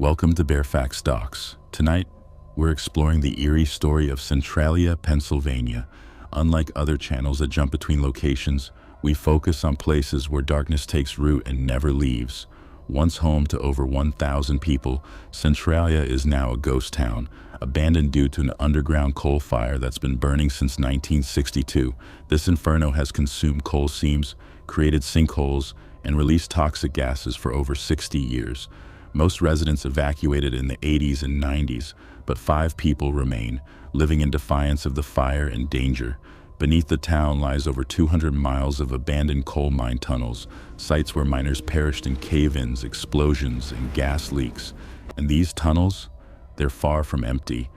Welcome to Fairfax Docks. Tonight, we're exploring the eerie story of Centralia, Pennsylvania. Unlike other channels that jump between locations, we focus on places where darkness takes root and never leaves. Once home to over 1,000 people, Centralia is now a ghost town, abandoned due to an underground coal fire that's been burning since 1962. This inferno has consumed coal seams, created sinkholes, and released toxic gases for over 60 years. Most residents evacuated in the 80s and 90s, but 5 people remain, living in defiance of the fire and danger. Beneath the town lies over 200 miles of abandoned coal mine tunnels, sites where miners perished in cave-ins, explosions, and gas leaks. And these tunnels? They're far from empty.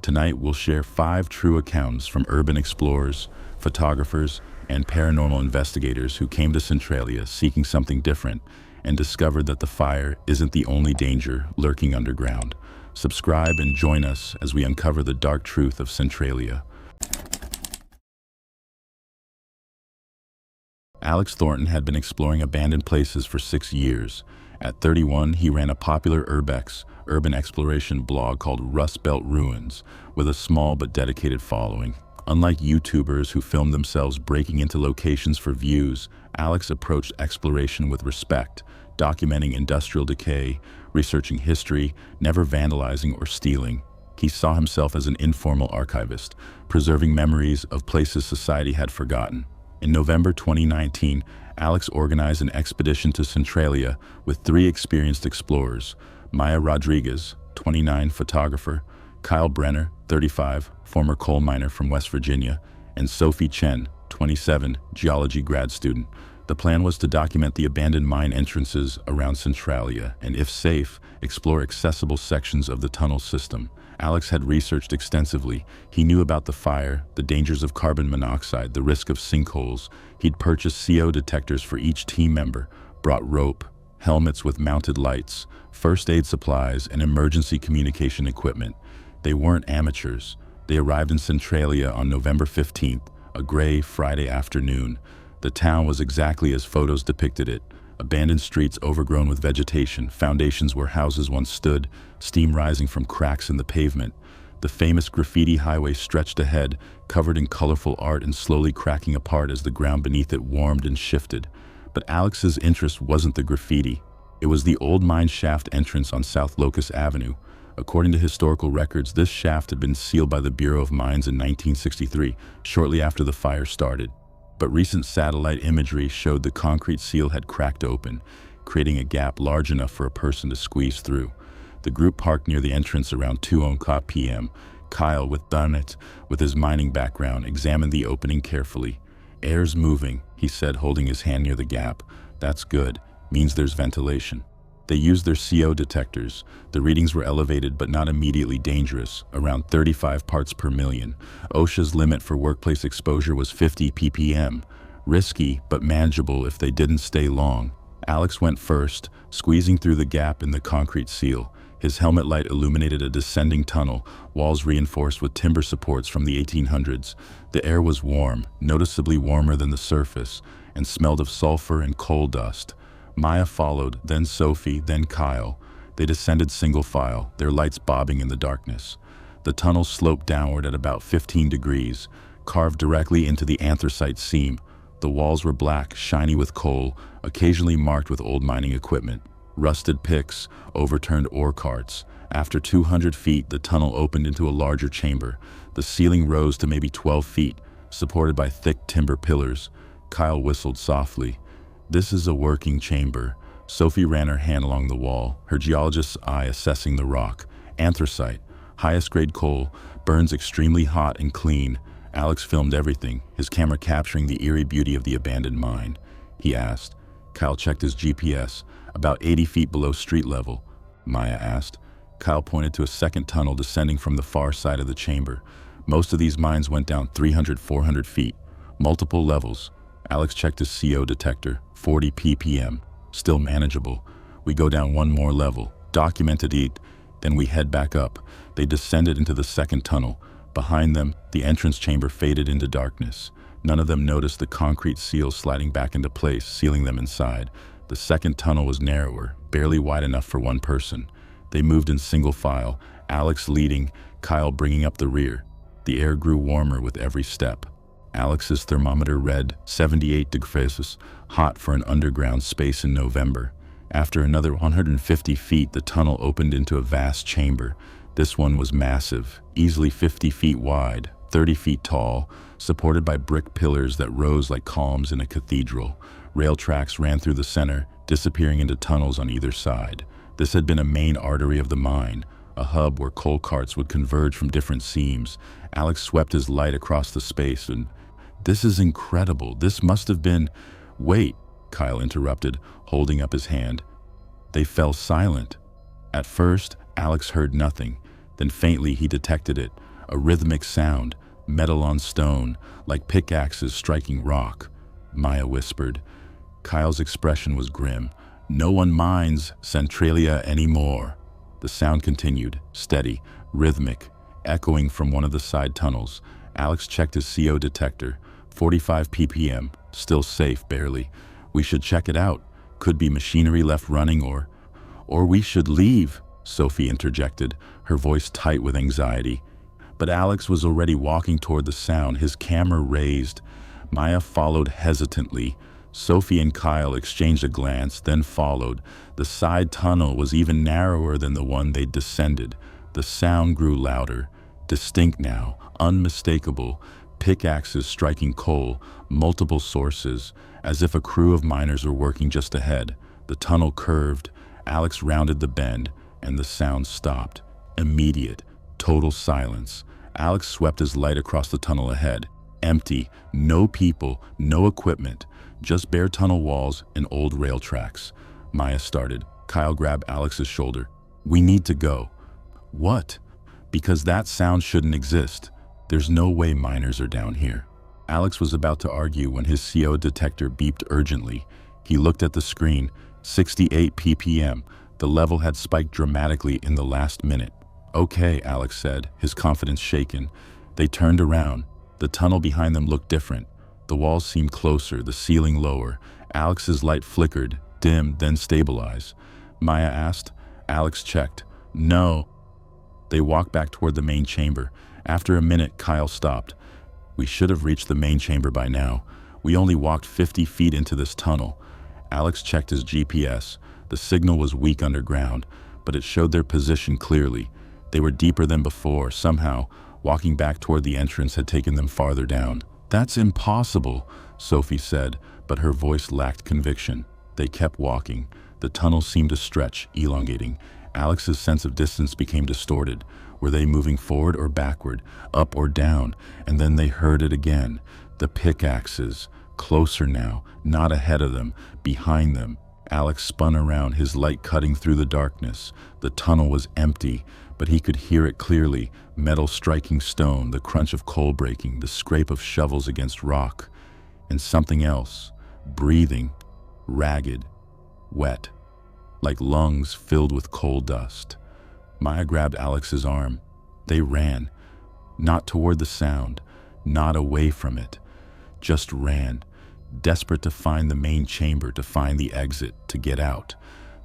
Tonight we'll share 5 true accounts from urban explorers, photographers, and paranormal investigators who came to Centralia seeking something different and discovered that the fire isn't the only danger lurking underground. Subscribe and join us as we uncover the dark truth of Centralia. Alex Thornton had been exploring abandoned places for 6 years. At 31, he ran a popular urban exploration blog called Rust Belt Ruins, with a small but dedicated following. Unlike YouTubers who film themselves breaking into locations for views, Alex approached exploration with respect, documenting industrial decay, researching history, never vandalizing or stealing. He saw himself as an informal archivist, preserving memories of places society had forgotten. In November 2019, Alex organized an expedition to Centralia with 3 experienced explorers: Maya Rodriguez, 29, photographer; Kyle Brenner, 35, former coal miner from West Virginia; and Sophie Chen, 27, geology grad student. The plan was to document the abandoned mine entrances around Centralia and, if safe, explore accessible sections of the tunnel system. Alex had researched extensively. He knew about the fire, the dangers of carbon monoxide, the risk of sinkholes. He'd purchased CO detectors for each team member, brought rope, helmets with mounted lights, first aid supplies, and emergency communication equipment. They weren't amateurs. They arrived in Centralia on November 15th, a gray Friday afternoon. The town was exactly as photos depicted it. Abandoned streets overgrown with vegetation, foundations where houses once stood, steam rising from cracks in the pavement. The famous graffiti highway stretched ahead, covered in colorful art and slowly cracking apart as the ground beneath it warmed and shifted. But Alex's interest wasn't the graffiti. It was the old mine shaft entrance on South Locust Avenue. According to historical records, this shaft had been sealed by the Bureau of Mines in 1963, shortly after the fire started. But recent satellite imagery showed the concrete seal had cracked open, creating a gap large enough for a person to squeeze through. The group parked near the entrance around 2:00 p.m. Kyle, with his mining background, examined the opening carefully. "Air's moving," he said, holding his hand near the gap. "That's good. Means there's ventilation." They used their CO detectors. The readings were elevated but not immediately dangerous, around 35 parts per million. OSHA's limit for workplace exposure was 50 ppm. Risky, but manageable if they didn't stay long. Alex went first, squeezing through the gap in the concrete seal. His helmet light illuminated a descending tunnel, walls reinforced with timber supports from the 1800s. The air was warm, noticeably warmer than the surface, and smelled of sulfur and coal dust. Maya followed, then Sophie, then Kyle. They descended single file, their lights bobbing in the darkness. The tunnel sloped downward at about 15 degrees, carved directly into the anthracite seam. The walls were black, shiny with coal, occasionally marked with old mining equipment. Rusted picks, overturned ore carts. After 200 feet, the tunnel opened into a larger chamber. The ceiling rose to maybe 12 feet, supported by thick timber pillars. Kyle whistled softly. "This is a working chamber." Sophie ran her hand along the wall, her geologist's eye assessing the rock. Anthracite, highest grade coal, burns extremely hot and clean. Alex filmed everything, his camera capturing the eerie beauty of the abandoned mine. He asked. Kyle checked his GPS, about 80 feet below street level. Maya asked. Kyle pointed to a second tunnel descending from the far side of the chamber. Most of these mines went down 300, 400 feet, multiple levels. Alex checked his CO detector, 40 ppm, still manageable. "We go down one more level, documented it, then we head back up." They descended into the second tunnel. Behind them, the entrance chamber faded into darkness. None of them noticed the concrete seal sliding back into place, sealing them inside. The second tunnel was narrower, barely wide enough for one person. They moved in single file, Alex leading, Kyle bringing up the rear. The air grew warmer with every step. Alex's thermometer read 78 degrees, hot for an underground space in November. After another 150 feet, the tunnel opened into a vast chamber. This one was massive, easily 50 feet wide, 30 feet tall, supported by brick pillars that rose like columns in a cathedral. Rail tracks ran through the center, disappearing into tunnels on either side. This had been a main artery of the mine, a hub where coal carts would converge from different seams. Alex swept his light across the space and, "This is incredible. This must have been—" "Wait," Kyle interrupted, holding up his hand. They fell silent. At first, Alex heard nothing. Then faintly he detected it, a rhythmic sound, metal on stone, like pickaxes striking rock. Maya whispered. Kyle's expression was grim. "No one mines Centralia anymore." The sound continued, steady, rhythmic, echoing from one of the side tunnels. Alex checked his CO detector. 45 ppm, still safe, barely. "We should check it out. Could be machinery left running or we should leave," Sophie interjected, her voice tight with anxiety. But Alex was already walking toward the sound, his camera raised. Maya followed hesitantly. Sophie and Kyle exchanged a glance, then followed. The side tunnel was even narrower than the one they'd descended. The sound grew louder, distinct now, unmistakable. Pickaxes striking coal, multiple sources, as if a crew of miners were working just ahead. The tunnel curved. Alex rounded the bend, and the sound stopped. Immediate, total silence. Alex swept his light across the tunnel ahead. Empty, no people, no equipment, just bare tunnel walls and old rail tracks. Maya started. Kyle grabbed Alex's shoulder. "We need to go." "What?" "Because that sound shouldn't exist. There's no way miners are down here." Alex was about to argue when his CO detector beeped urgently. He looked at the screen. 68 ppm. The level had spiked dramatically in the last minute. "Okay," Alex said, his confidence shaken. They turned around. The tunnel behind them looked different. The walls seemed closer, the ceiling lower. Alex's light flickered, dimmed, then stabilized. Maya asked. Alex checked. "No." They walked back toward the main chamber. After a minute, Kyle stopped. "We should have reached the main chamber by now. We only walked 50 feet into this tunnel." Alex checked his GPS. The signal was weak underground, but it showed their position clearly. They were deeper than before. Somehow, walking back toward the entrance had taken them farther down. "That's impossible," Sophie said, but her voice lacked conviction. They kept walking. The tunnel seemed to stretch, elongating. Alex's sense of distance became distorted. Were they moving forward or backward, up or down? And then they heard it again. The pickaxes. Closer now, not ahead of them, behind them. Alex spun around, his light cutting through the darkness. The tunnel was empty, but he could hear it clearly. Metal striking stone, the crunch of coal breaking, the scrape of shovels against rock. And something else, breathing, ragged, wet, like lungs filled with coal dust. Maya grabbed Alex's arm. They ran, not toward the sound, not away from it, just ran, desperate to find the main chamber, to find the exit, to get out.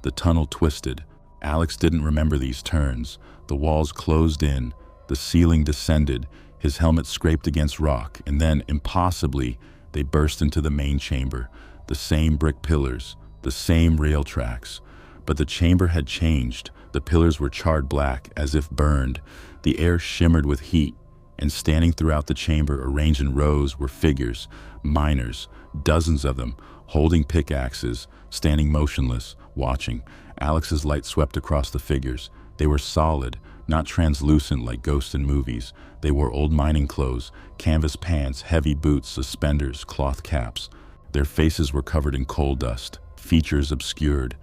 The tunnel twisted. Alex didn't remember these turns. The walls closed in, the ceiling descended, his helmet scraped against rock, and then, impossibly, they burst into the main chamber. The same brick pillars, the same rail tracks. But the chamber had changed. The pillars were charred black, as if burned. The air shimmered with heat, and standing throughout the chamber, arranged in rows, were figures, miners, dozens of them, holding pickaxes, standing motionless, watching. Alex's light swept across the figures. They were solid, not translucent like ghosts in movies. They wore old mining clothes, canvas pants, heavy boots, suspenders, cloth caps. Their faces were covered in coal dust, features obscured,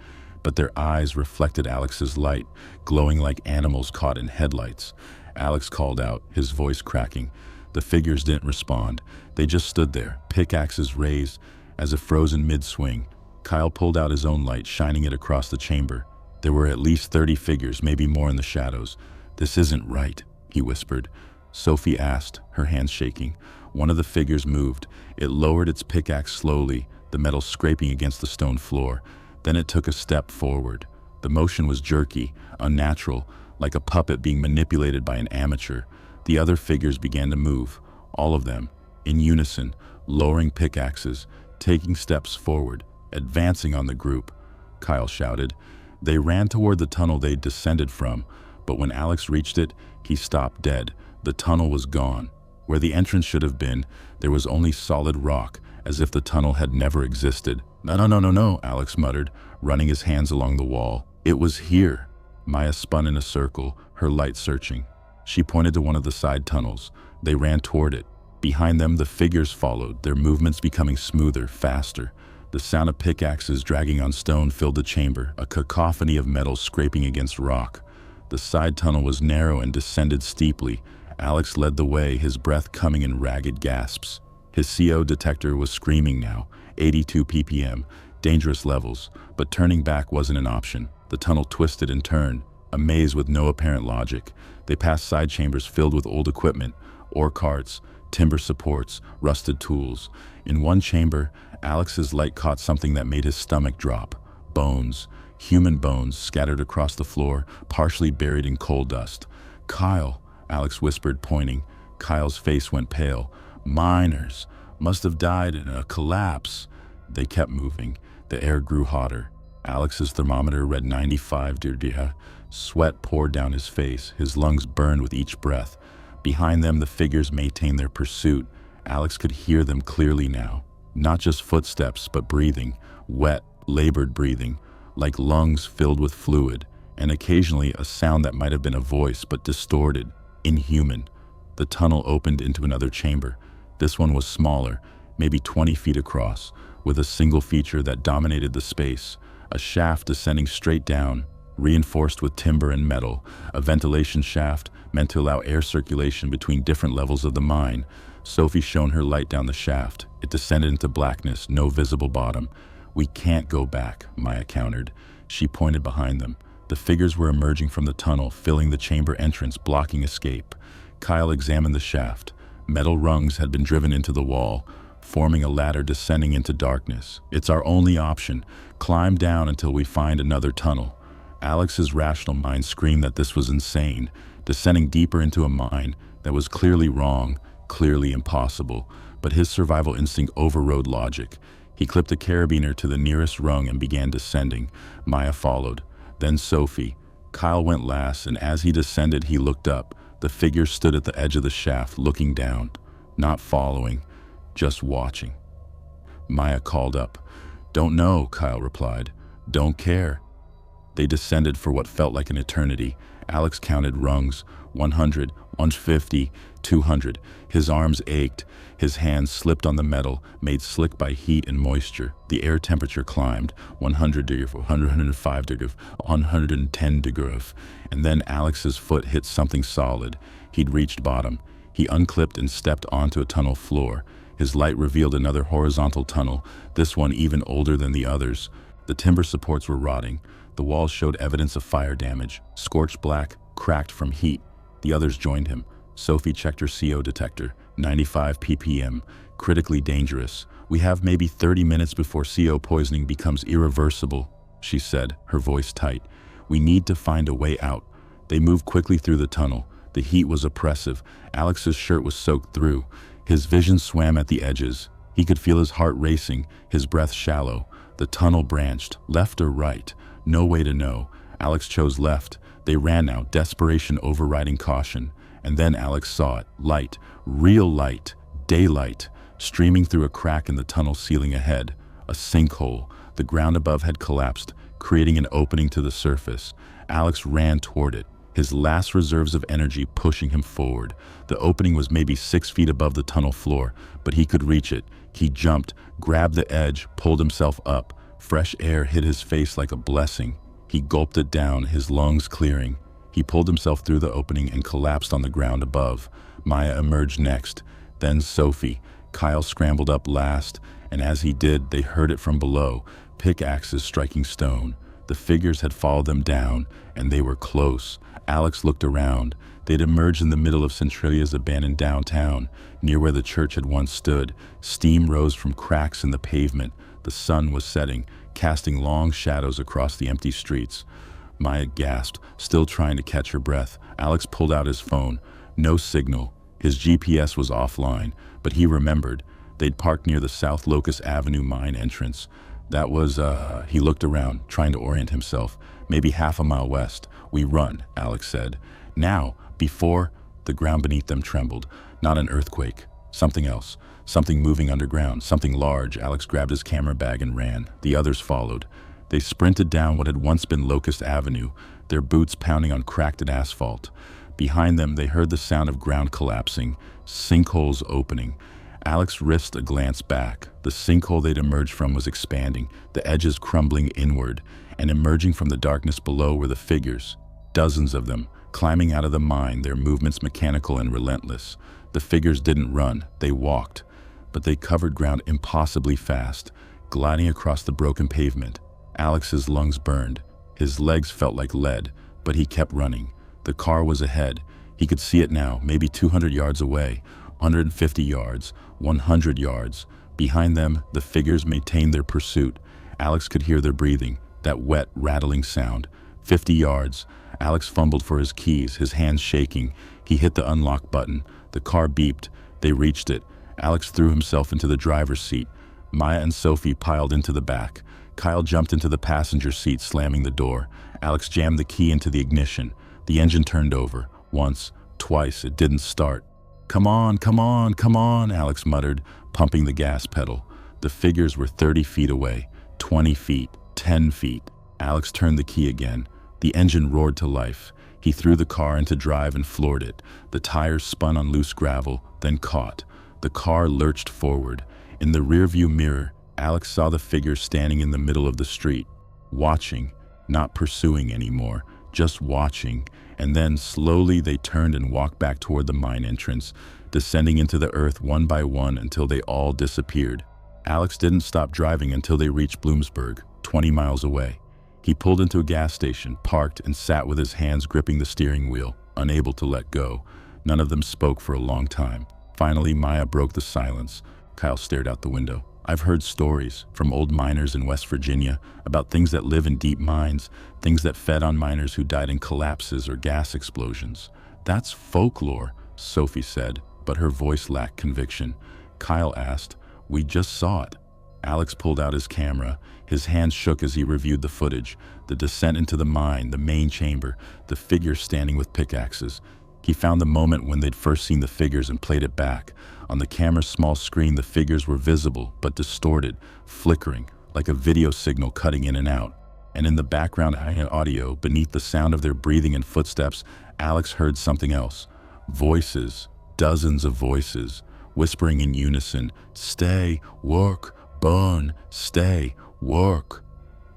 but their eyes reflected Alex's light, glowing like animals caught in headlights. Alex called out, his voice cracking. The figures didn't respond. They just stood there, pickaxes raised, as if frozen mid-swing. Kyle pulled out his own light, shining it across the chamber. There were at least 30 figures, maybe more in the shadows. "This isn't right," he whispered. Sophie asked, her hands shaking. One of the figures moved. It lowered its pickaxe slowly, the metal scraping against the stone floor. Then it took a step forward. The motion was jerky, unnatural, like a puppet being manipulated by an amateur. The other figures began to move, all of them, in unison, lowering pickaxes, taking steps forward, advancing on the group. Kyle shouted. They ran toward the tunnel they'd descended from, but when Alex reached it, he stopped dead. The tunnel was gone. Where the entrance should have been, there was only solid rock, as if the tunnel had never existed. No, Alex muttered, running his hands along the wall. It was here. Maya spun in a circle, her light searching. She pointed to one of the side tunnels. They ran toward it. Behind them, the figures followed, their movements becoming smoother, faster. The sound of pickaxes dragging on stone filled the chamber, a cacophony of metal scraping against rock. The side tunnel was narrow and descended steeply. Alex led the way, his breath coming in ragged gasps. His CO detector was screaming now, 82 ppm, dangerous levels, but turning back wasn't an option. The tunnel twisted and turned, a maze with no apparent logic. They passed side chambers filled with old equipment, ore carts, timber supports, rusted tools. In one chamber, Alex's light caught something that made his stomach drop. Bones, human bones scattered across the floor, partially buried in coal dust. Kyle, Alex whispered, pointing. Kyle's face went pale. Miners must have died in a collapse. They kept moving. The air grew hotter. Alex's thermometer read 95 degrees. Sweat poured down his face. His lungs burned with each breath. Behind them, the figures maintained their pursuit. Alex could hear them clearly now. Not just footsteps, but breathing. Wet, labored breathing, like lungs filled with fluid, and occasionally a sound that might have been a voice, but distorted, inhuman. The tunnel opened into another chamber. This one was smaller, maybe 20 feet across, with a single feature that dominated the space. A shaft descending straight down, reinforced with timber and metal, a ventilation shaft meant to allow air circulation between different levels of the mine. Sophie shone her light down the shaft. It descended into blackness, no visible bottom. We can't go back, Maya countered. She pointed behind them. The figures were emerging from the tunnel, filling the chamber entrance, blocking escape. Kyle examined the shaft. Metal rungs had been driven into the wall, forming a ladder descending into darkness. It's our only option. Climb down until we find another tunnel. Alex's rational mind screamed that this was insane, descending deeper into a mine that was clearly wrong, clearly impossible, but his survival instinct overrode logic. He clipped a carabiner to the nearest rung and began descending. Maya followed, then Sophie. Kyle went last, and as he descended, he looked up. The figure stood at the edge of the shaft, looking down, not following, just watching. Maya called up. "Don't know," Kyle replied. "Don't care." They descended for what felt like an eternity. Alex counted rungs, 100, 150, 200. His arms ached. His hands slipped on the metal, made slick by heat and moisture. The air temperature climbed, 100 degrees, 105 degrees, 110 degrees. And then Alex's foot hit something solid. He'd reached bottom. He unclipped and stepped onto a tunnel floor. His light revealed another horizontal tunnel, this one even older than the others. The timber supports were rotting. The walls showed evidence of fire damage, scorched black, cracked from heat. The others joined him. Sophie checked her CO detector, 95 ppm, critically dangerous. "We have maybe 30 minutes before CO poisoning becomes irreversible," she said, her voice tight. "We need to find a way out." They moved quickly through the tunnel. The heat was oppressive. Alex's shirt was soaked through. His vision swam at the edges. He could feel his heart racing, his breath shallow. The tunnel branched, left or right. No way to know. Alex chose left. They ran now, desperation overriding caution. And then Alex saw it. Light. Real light. Daylight. Streaming through a crack in the tunnel ceiling ahead. A sinkhole. The ground above had collapsed, creating an opening to the surface. Alex ran toward it, his last reserves of energy pushing him forward. The opening was maybe 6 feet above the tunnel floor, but he could reach it. He jumped, grabbed the edge, pulled himself up. Fresh air hit his face like a blessing. He gulped it down, his lungs clearing. He pulled himself through the opening and collapsed on the ground above. Maya emerged next, then Sophie. Kyle scrambled up last, and as he did, they heard it from below, pickaxes striking stone. The figures had followed them down, and they were close. Alex looked around. They'd emerged in the middle of Centralia's abandoned downtown, near where the church had once stood. Steam rose from cracks in the pavement. The sun was setting, casting long shadows across the empty streets. Maya gasped, still trying to catch her breath. Alex pulled out his phone. No signal. His GPS was offline, but he remembered. They'd parked near the South Locust Avenue mine entrance. That was, he looked around, trying to orient himself. Maybe half a mile west. We run, Alex said. Now, before, the ground beneath them trembled. Not an earthquake. Something else. Something moving underground. Something large. Alex grabbed his camera bag and ran. The others followed. They sprinted down what had once been Locust Avenue, their boots pounding on cracked asphalt. Behind them, they heard the sound of ground collapsing, sinkholes opening. Alex risked a glance back. The sinkhole they'd emerged from was expanding, the edges crumbling inward, and emerging from the darkness below were the figures. Dozens of them, climbing out of the mine, their movements mechanical and relentless. The figures didn't run, they walked, but they covered ground impossibly fast, gliding across the broken pavement. Alex's lungs burned. His legs felt like lead, but he kept running. The car was ahead. He could see it now, maybe 200 yards away, 150 yards, 100 yards. Behind them, the figures maintained their pursuit. Alex could hear their breathing, that wet, rattling sound. 50 yards. Alex fumbled for his keys, his hands shaking. He hit the unlock button. The car beeped. They reached it. Alex threw himself into the driver's seat. Maya and Sophie piled into the back. Kyle jumped into the passenger seat, slamming the door. Alex jammed the key into the ignition. The engine turned over. Once, twice, it didn't start. "Come on, come on, come on," Alex muttered, pumping the gas pedal. The figures were 30 feet away, 20 feet, 10 feet. Alex turned the key again. The engine roared to life. He threw the car into drive and floored it. The tires spun on loose gravel, then caught. The car lurched forward. In the rearview mirror, Alex saw the figure standing in the middle of the street, watching, not pursuing anymore, just watching. And then, slowly, they turned and walked back toward the mine entrance, descending into the earth one by one until they all disappeared. Alex didn't stop driving until they reached Bloomsburg, 20 miles away. He pulled into a gas station, parked, and sat with his hands gripping the steering wheel, unable to let go. None of them spoke for a long time. Finally, Maya broke the silence. Kyle stared out the window. "I've heard stories from old miners in West Virginia about things that live in deep mines, things that fed on miners who died in collapses or gas explosions." "That's folklore," Sophie said, but her voice lacked conviction. Kyle asked, "We just saw it." Alex pulled out his camera. His hands shook as he reviewed the footage. The descent into the mine, the main chamber, the figures standing with pickaxes. He found the moment when they'd first seen the figures and played it back. On the camera's small screen, the figures were visible, but distorted, flickering, like a video signal cutting in and out. And in the background audio, beneath the sound of their breathing and footsteps, Alex heard something else. Voices, dozens of voices, whispering in unison, "Stay, work, burn, stay, work."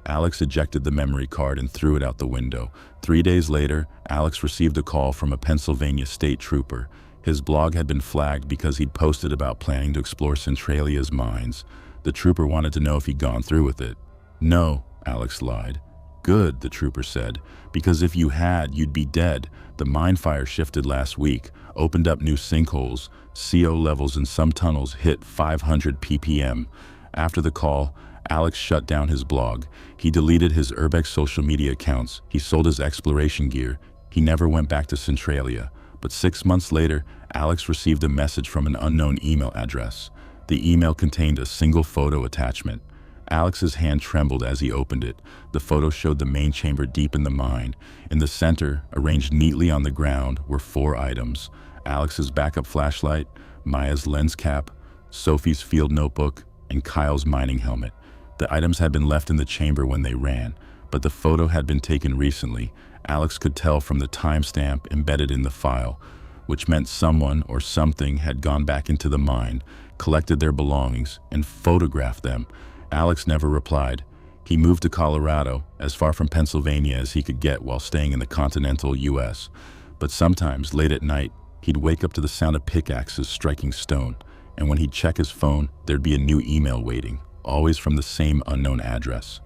Alex ejected the memory card and threw it out the window. 3 days later, Alex received a call from a Pennsylvania state trooper. His blog had been flagged because he'd posted about planning to explore Centralia's mines. The trooper wanted to know if he'd gone through with it. "No," Alex lied. "Good," the trooper said, "because if you had, you'd be dead. The mine fire shifted last week, opened up new sinkholes. CO levels in some tunnels hit 500 ppm. After the call, Alex shut down his blog. He deleted his Urbex social media accounts. He sold his exploration gear. He never went back to Centralia. But 6 months later, Alex received a message from an unknown email address. The email contained a single photo attachment. Alex's hand trembled as he opened it. The photo showed the main chamber deep in the mine. In the center, arranged neatly on the ground, were 4 items: Alex's backup flashlight, Maya's lens cap, Sophie's field notebook, and Kyle's mining helmet. The items had been left in the chamber when they ran, but the photo had been taken recently. Alex could tell from the timestamp embedded in the file, which meant someone or something had gone back into the mine, collected their belongings, and photographed them. Alex never replied. He moved to Colorado, as far from Pennsylvania as he could get while staying in the continental U.S. But sometimes, late at night, he'd wake up to the sound of pickaxes striking stone, and when he'd check his phone, there'd be a new email waiting, always from the same unknown address.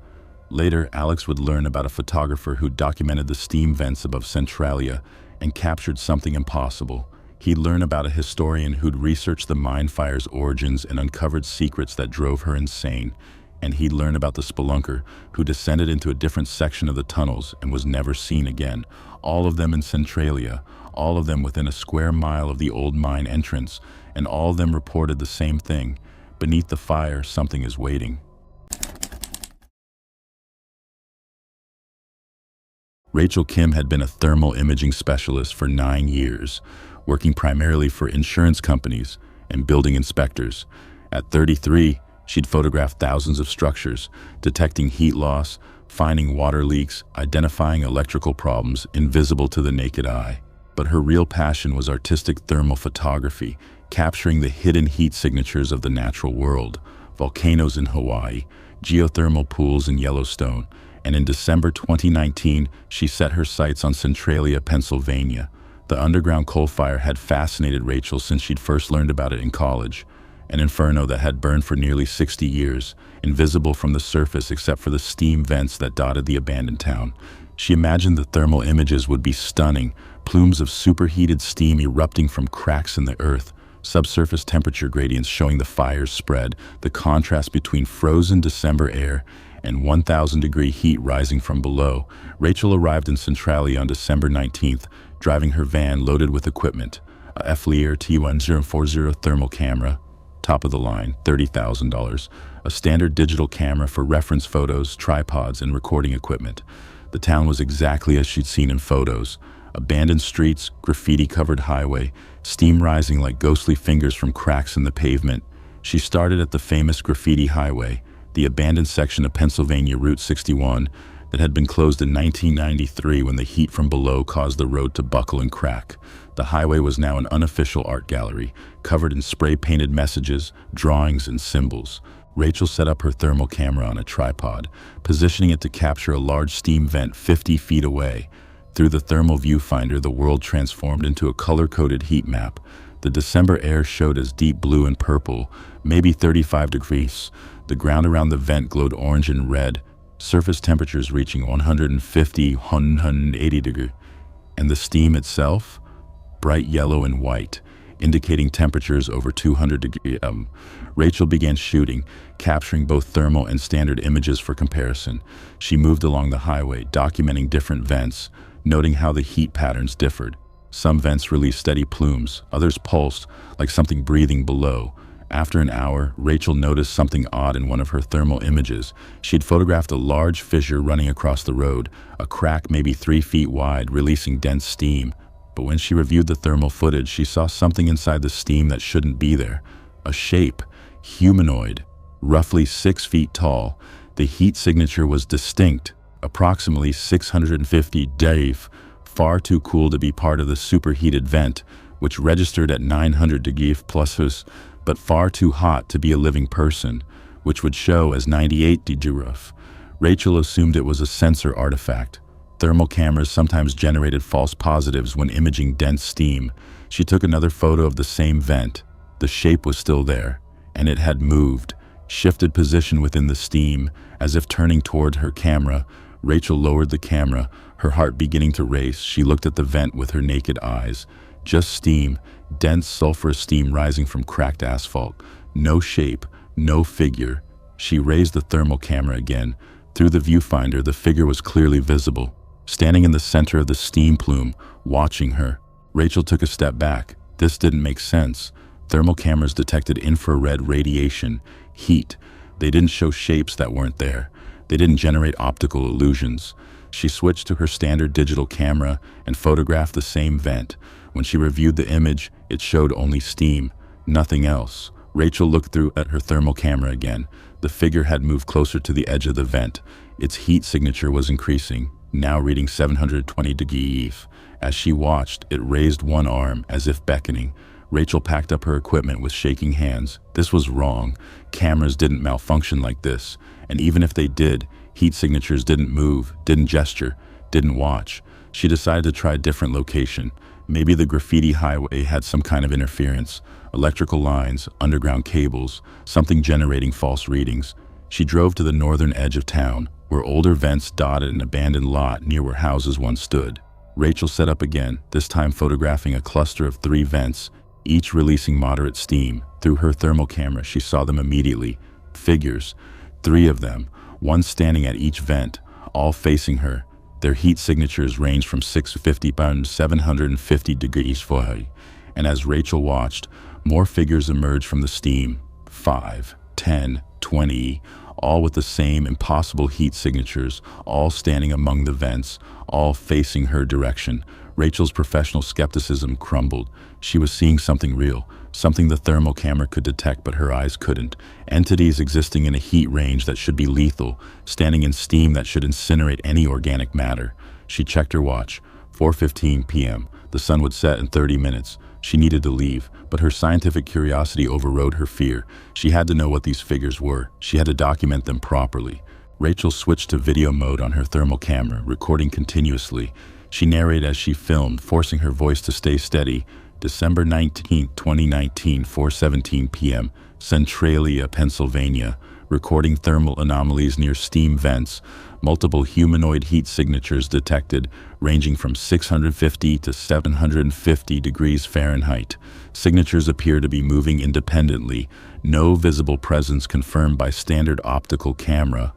Later, Alex would learn about a photographer who documented the steam vents above Centralia and captured something impossible. He'd learn about a historian who'd researched the mine fire's origins and uncovered secrets that drove her insane. And he'd learn about the spelunker who descended into a different section of the tunnels and was never seen again. All of them in Centralia, all of them within a square mile of the old mine entrance, and all of them reported the same thing. Beneath the fire, something is waiting. Rachel Kim had been a thermal imaging specialist for 9 years, working primarily for insurance companies and building inspectors. At 33, she'd photographed thousands of structures, detecting heat loss, finding water leaks, identifying electrical problems invisible to the naked eye. But her real passion was artistic thermal photography, capturing the hidden heat signatures of the natural world, volcanoes in Hawaii, geothermal pools in Yellowstone, and in December 2019, she set her sights on Centralia, Pennsylvania. The underground coal fire had fascinated Rachel since she'd first learned about it in college. An inferno that had burned for nearly 60 years, invisible from the surface except for the steam vents that dotted the abandoned town. She imagined the thermal images would be stunning, plumes of superheated steam erupting from cracks in the earth, subsurface temperature gradients showing the fire's spread, the contrast between frozen December air and 1,000-degree heat rising from below. Rachel arrived in Centralia on December 19th, driving her van loaded with equipment, a Folklore T1040 thermal camera, top of the line, $30,000, a standard digital camera for reference photos, tripods, and recording equipment. The town was exactly as she'd seen in photos. Abandoned streets, graffiti-covered highway, steam rising like ghostly fingers from cracks in the pavement. She started at the famous graffiti highway, the abandoned section of Pennsylvania Route 61 that had been closed in 1993 when the heat from below caused the road to buckle and crack. The highway was now an unofficial art gallery, covered in spray-painted messages, drawings, and symbols. Rachel set up her thermal camera on a tripod, positioning it to capture a large steam vent 50 feet away. Through the thermal viewfinder, the world transformed into a color-coded heat map. The December air showed as deep blue and purple, maybe 35 degrees. The ground around the vent glowed orange and red, surface temperatures reaching 150, 180 degrees. And the steam itself? Bright yellow and white, indicating temperatures over 200 degrees. Rachel began shooting, capturing both thermal and standard images for comparison. She moved along the highway, documenting different vents, noting how the heat patterns differed. Some vents released steady plumes, others pulsed, like something breathing below. After an hour, Rachel noticed something odd in one of her thermal images. She had photographed a large fissure running across the road, a crack maybe 3 feet wide, releasing dense steam. But when she reviewed the thermal footage, she saw something inside the steam that shouldn't be there. A shape, humanoid, roughly 6 feet tall. The heat signature was distinct, approximately 650 degrees, far too cool to be part of the superheated vent, which registered at 900 degrees plus, but far too hot to be a living person, which would show as 98 degrees. Rachel assumed it was a sensor artifact. Thermal cameras sometimes generated false positives when imaging dense steam. She took another photo of the same vent. The shape was still there, and it had moved, shifted position within the steam, as if turning toward her camera. Rachel lowered the camera, her heart beginning to race. She looked at the vent with her naked eyes. Just steam, dense sulfurous steam rising from cracked asphalt. No shape, no figure. She raised the thermal camera again. Through the viewfinder, the figure was clearly visible, standing in the center of the steam plume, watching her. Rachel took a step back. This didn't make sense. Thermal cameras detected infrared radiation, heat. They didn't show shapes that weren't there. They didn't generate optical illusions. She switched to her standard digital camera and photographed the same vent. When she reviewed the image, it showed only steam, nothing else. Rachel looked through at her thermal camera again. The figure had moved closer to the edge of the vent. Its heat signature was increasing, now reading 720 degrees. As she watched, it raised one arm as if beckoning. Rachel packed up her equipment with shaking hands. This was wrong. Cameras didn't malfunction like this. And even if they did, heat signatures didn't move, didn't gesture, didn't watch. She decided to try a different location. Maybe the graffiti highway had some kind of interference. Electrical lines, underground cables, something generating false readings. She drove to the northern edge of town, where older vents dotted an abandoned lot near where houses once stood. Rachel set up again, this time photographing a cluster of 3 vents, each releasing moderate steam. Through her thermal camera, she saw them immediately. Figures, 3 of them, one standing at each vent, all facing her. Their heat signatures ranged from 650 to 750 degrees Fahrenheit. And as Rachel watched, more figures emerged from the steam. 5, 10, 20, all with the same impossible heat signatures, all standing among the vents, all facing her direction. Rachel's professional skepticism crumbled. She was seeing something real, something the thermal camera could detect but her eyes couldn't. Entities existing in a heat range that should be lethal, standing in steam that should incinerate any organic matter. She checked her watch. 4:15 p.m. The sun would set in 30 minutes. She needed to leave, but her scientific curiosity overrode her fear. She had to know what these figures were. She had to document them properly. Rachel switched to video mode on her thermal camera, recording continuously. She narrated as she filmed, forcing her voice to stay steady. December 19, 2019, 4:17 p.m., Centralia, Pennsylvania. Recording thermal anomalies near steam vents. Multiple humanoid heat signatures detected, ranging from 650 to 750 degrees Fahrenheit. Signatures appear to be moving independently. No visible presence confirmed by standard optical camera.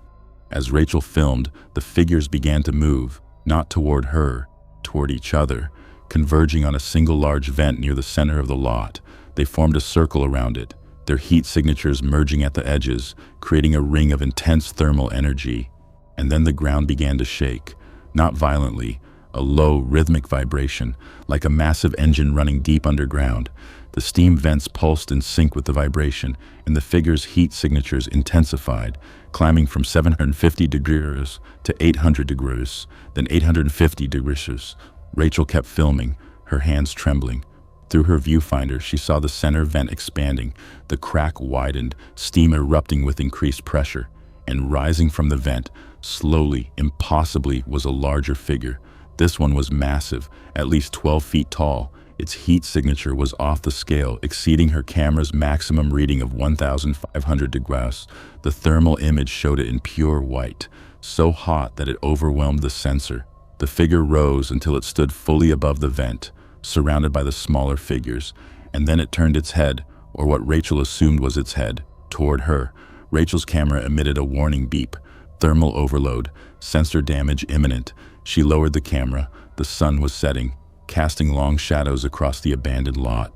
As Rachel filmed, the figures began to move, not toward her, toward each other, converging on a single large vent near the center of the lot. They formed a circle around it, their heat signatures merging at the edges, creating a ring of intense thermal energy. And then the ground began to shake, not violently, a low, rhythmic vibration, like a massive engine running deep underground. The steam vents pulsed in sync with the vibration, and the figures' heat signatures intensified, climbing from 750 degrees to 800 degrees, then 850 degrees. Rachel kept filming, her hands trembling. Through her viewfinder, she saw the center vent expanding, the crack widened, steam erupting with increased pressure. And rising from the vent, slowly, impossibly, was a larger figure. This one was massive, at least 12 feet tall. Its heat signature was off the scale, exceeding her camera's maximum reading of 1,500 degrees. The thermal image showed it in pure white, so hot that it overwhelmed the sensor. The figure rose until it stood fully above the vent, surrounded by the smaller figures, and then it turned its head, or what Rachel assumed was its head, toward her. Rachel's camera emitted a warning beep. Thermal overload, sensor damage imminent. She lowered the camera. The sun was setting, casting long shadows across the abandoned lot.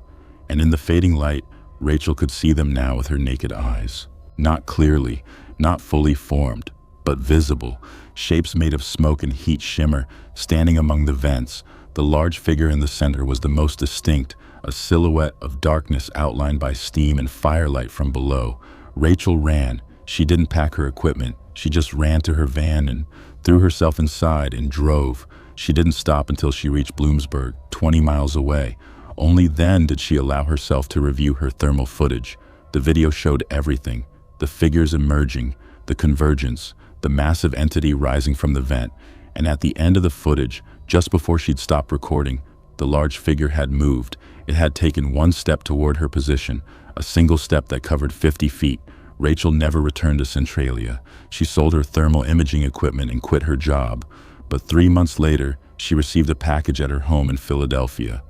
And in the fading light, Rachel could see them now with her naked eyes. Not clearly, not fully formed, but visible. Shapes made of smoke and heat shimmer, standing among the vents. The large figure in the center was the most distinct, a silhouette of darkness outlined by steam and firelight from below. Rachel ran. She didn't pack her equipment. She just ran to her van and threw herself inside and drove. She didn't stop until she reached Bloomsburg, 20 miles away. Only then did she allow herself to review her thermal footage. The video showed everything: the figures emerging, the convergence, the massive entity rising from the vent. And at the end of the footage, just before she'd stopped recording, the large figure had moved. It had taken one step toward her position, a single step that covered 50 feet. Rachel never returned to Centralia. She sold her thermal imaging equipment and quit her job. But 3 months later, she received a package at her home in Philadelphia.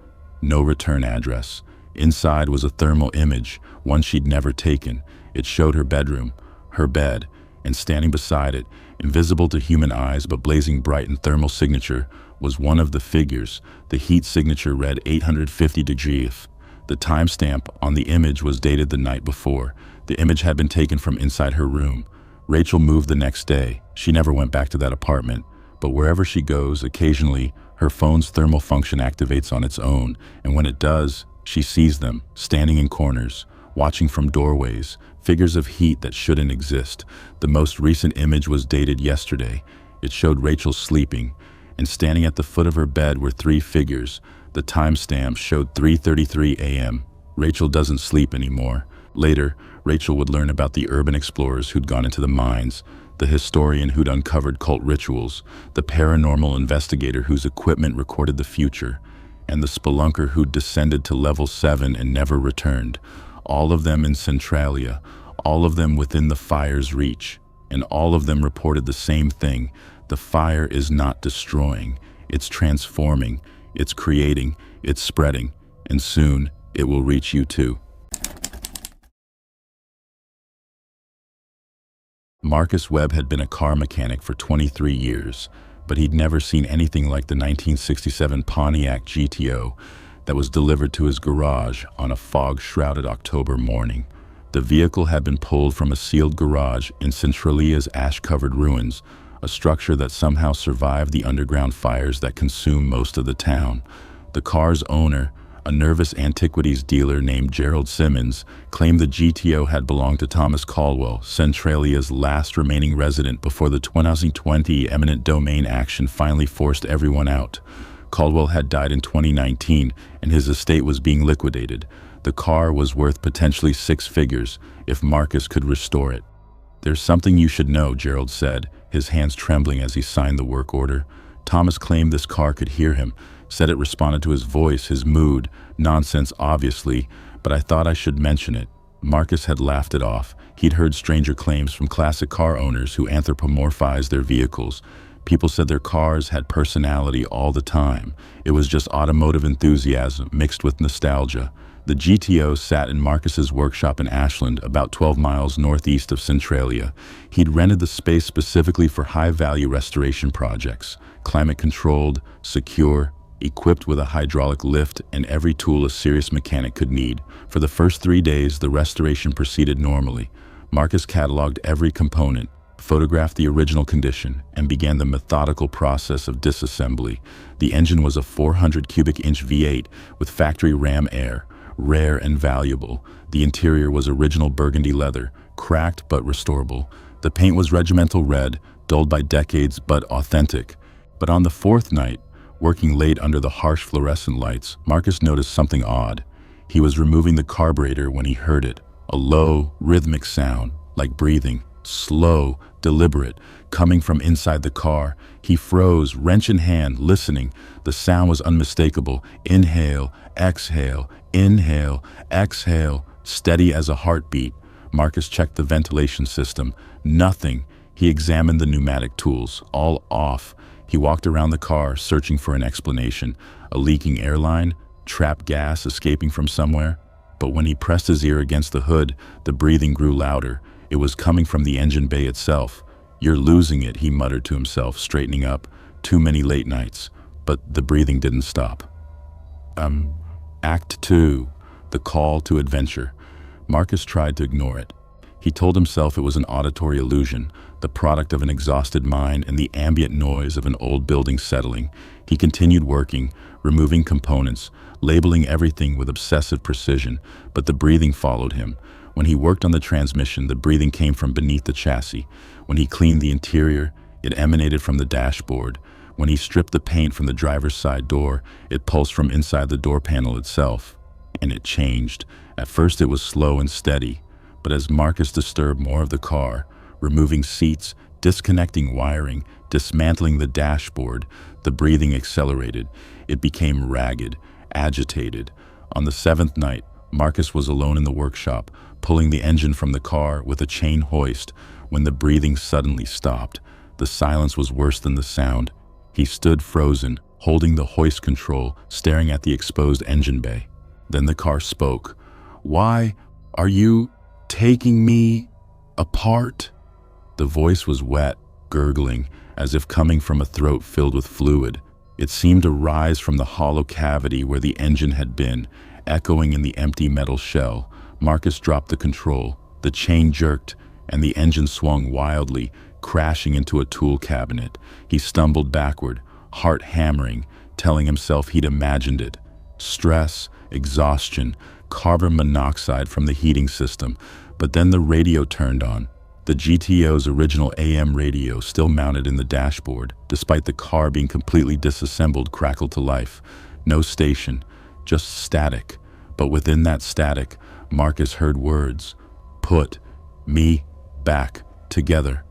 No return address. Inside was a thermal image, one she'd never taken. It showed her bedroom, her bed, and standing beside it, invisible to human eyes but blazing bright in thermal signature, was one of the figures. The heat signature read 850 degrees. The timestamp on the image was dated the night before. The image had been taken from inside her room. Rachel moved the next day. She never went back to that apartment. But wherever she goes, occasionally, her phone's thermal function activates on its own, and when it does, she sees them, standing in corners, watching from doorways, figures of heat that shouldn't exist. The most recent image was dated yesterday. It showed Rachel sleeping, and standing at the foot of her bed were 3 figures. The timestamp showed 3:33 a.m. Rachel doesn't sleep anymore. Later, Rachel would learn about the urban explorers who'd gone into the mines, the historian who'd uncovered cult rituals, the paranormal investigator whose equipment recorded the future, and the spelunker who'd descended to level 7 and never returned. All of them in Centralia, all of them within the fire's reach, and all of them reported the same thing: the fire is not destroying, it's transforming, it's creating, it's spreading, and soon it will reach you too. Marcus Webb had been a car mechanic for 23 years, but he'd never seen anything like the 1967 Pontiac GTO that was delivered to his garage on a fog-shrouded October morning. The vehicle had been pulled from a sealed garage in Centralia's ash-covered ruins, a structure that somehow survived the underground fires that consumed most of the town. The car's owner, a nervous antiquities dealer named Gerald Simmons, claimed the GTO had belonged to Thomas Caldwell, Centralia's last remaining resident before the 2020 eminent domain action finally forced everyone out. Caldwell had died in 2019, and his estate was being liquidated. The car was worth potentially six figures if Marcus could restore it. "There's something you should know," Gerald said, his hands trembling as he signed the work order. Thomas claimed this car could hear him, said it responded to his voice, his mood. Nonsense, obviously, but I thought I should mention it. Marcus had laughed it off. He'd heard stranger claims from classic car owners who anthropomorphized their vehicles. People said their cars had personality all the time. It was just automotive enthusiasm mixed with nostalgia. The GTO sat in Marcus's workshop in Ashland, about 12 miles northeast of Centralia. He'd rented the space specifically for high-value restoration projects, climate-controlled, secure, equipped with a hydraulic lift and every tool a serious mechanic could need. For the first 3 days, the restoration proceeded normally. Marcus cataloged every component, photographed the original condition, and began the methodical process of disassembly. The engine was a 400 cubic inch V8 with factory ram air, rare and valuable. The interior was original burgundy leather, cracked but restorable. The paint was regimental red, dulled by decades but authentic. But on the fourth night, working late under the harsh fluorescent lights, Marcus noticed something odd. He was removing the carburetor when he heard it, a low, rhythmic sound, like breathing, slow, deliberate, coming from inside the car. He froze, wrench in hand, listening. The sound was unmistakable. Inhale, exhale, inhale, exhale, steady as a heartbeat. Marcus checked the ventilation system. Nothing. He examined the pneumatic tools, all off. He walked around the car, searching for an explanation. A leaking airline? Trapped gas escaping from somewhere? But when he pressed his ear against the hood, the breathing grew louder. It was coming from the engine bay itself. "You're losing it," he muttered to himself, straightening up. "Too many late nights." But the breathing didn't stop. Act 2. The call to adventure. Marcus tried to ignore it. He told himself it was an auditory illusion, the product of an exhausted mind and the ambient noise of an old building settling. He continued working, removing components, labeling everything with obsessive precision, but the breathing followed him. When he worked on the transmission, the breathing came from beneath the chassis. When he cleaned the interior, it emanated from the dashboard. When he stripped the paint from the driver's side door, it pulsed from inside the door panel itself. And it changed. At first it was slow and steady, but as Marcus disturbed more of the car, removing seats, disconnecting wiring, dismantling the dashboard, the breathing accelerated. It became ragged, agitated. On the seventh night, Marcus was alone in the workshop, pulling the engine from the car with a chain hoist, when the breathing suddenly stopped. The silence was worse than the sound. He stood frozen, holding the hoist control, staring at the exposed engine bay. Then the car spoke. "Why are you taking me apart?" The voice was wet, gurgling, as if coming from a throat filled with fluid. It seemed to rise from the hollow cavity where the engine had been, echoing in the empty metal shell. Marcus dropped the control. The chain jerked, and the engine swung wildly, crashing into a tool cabinet. He stumbled backward, heart hammering, telling himself he'd imagined it. Stress, exhaustion, carbon monoxide from the heating system. But then the radio turned on. The GTO's original AM radio, still mounted in the dashboard, despite the car being completely disassembled, crackled to life. No station, just static. But within that static, Marcus heard words. "Put me back together."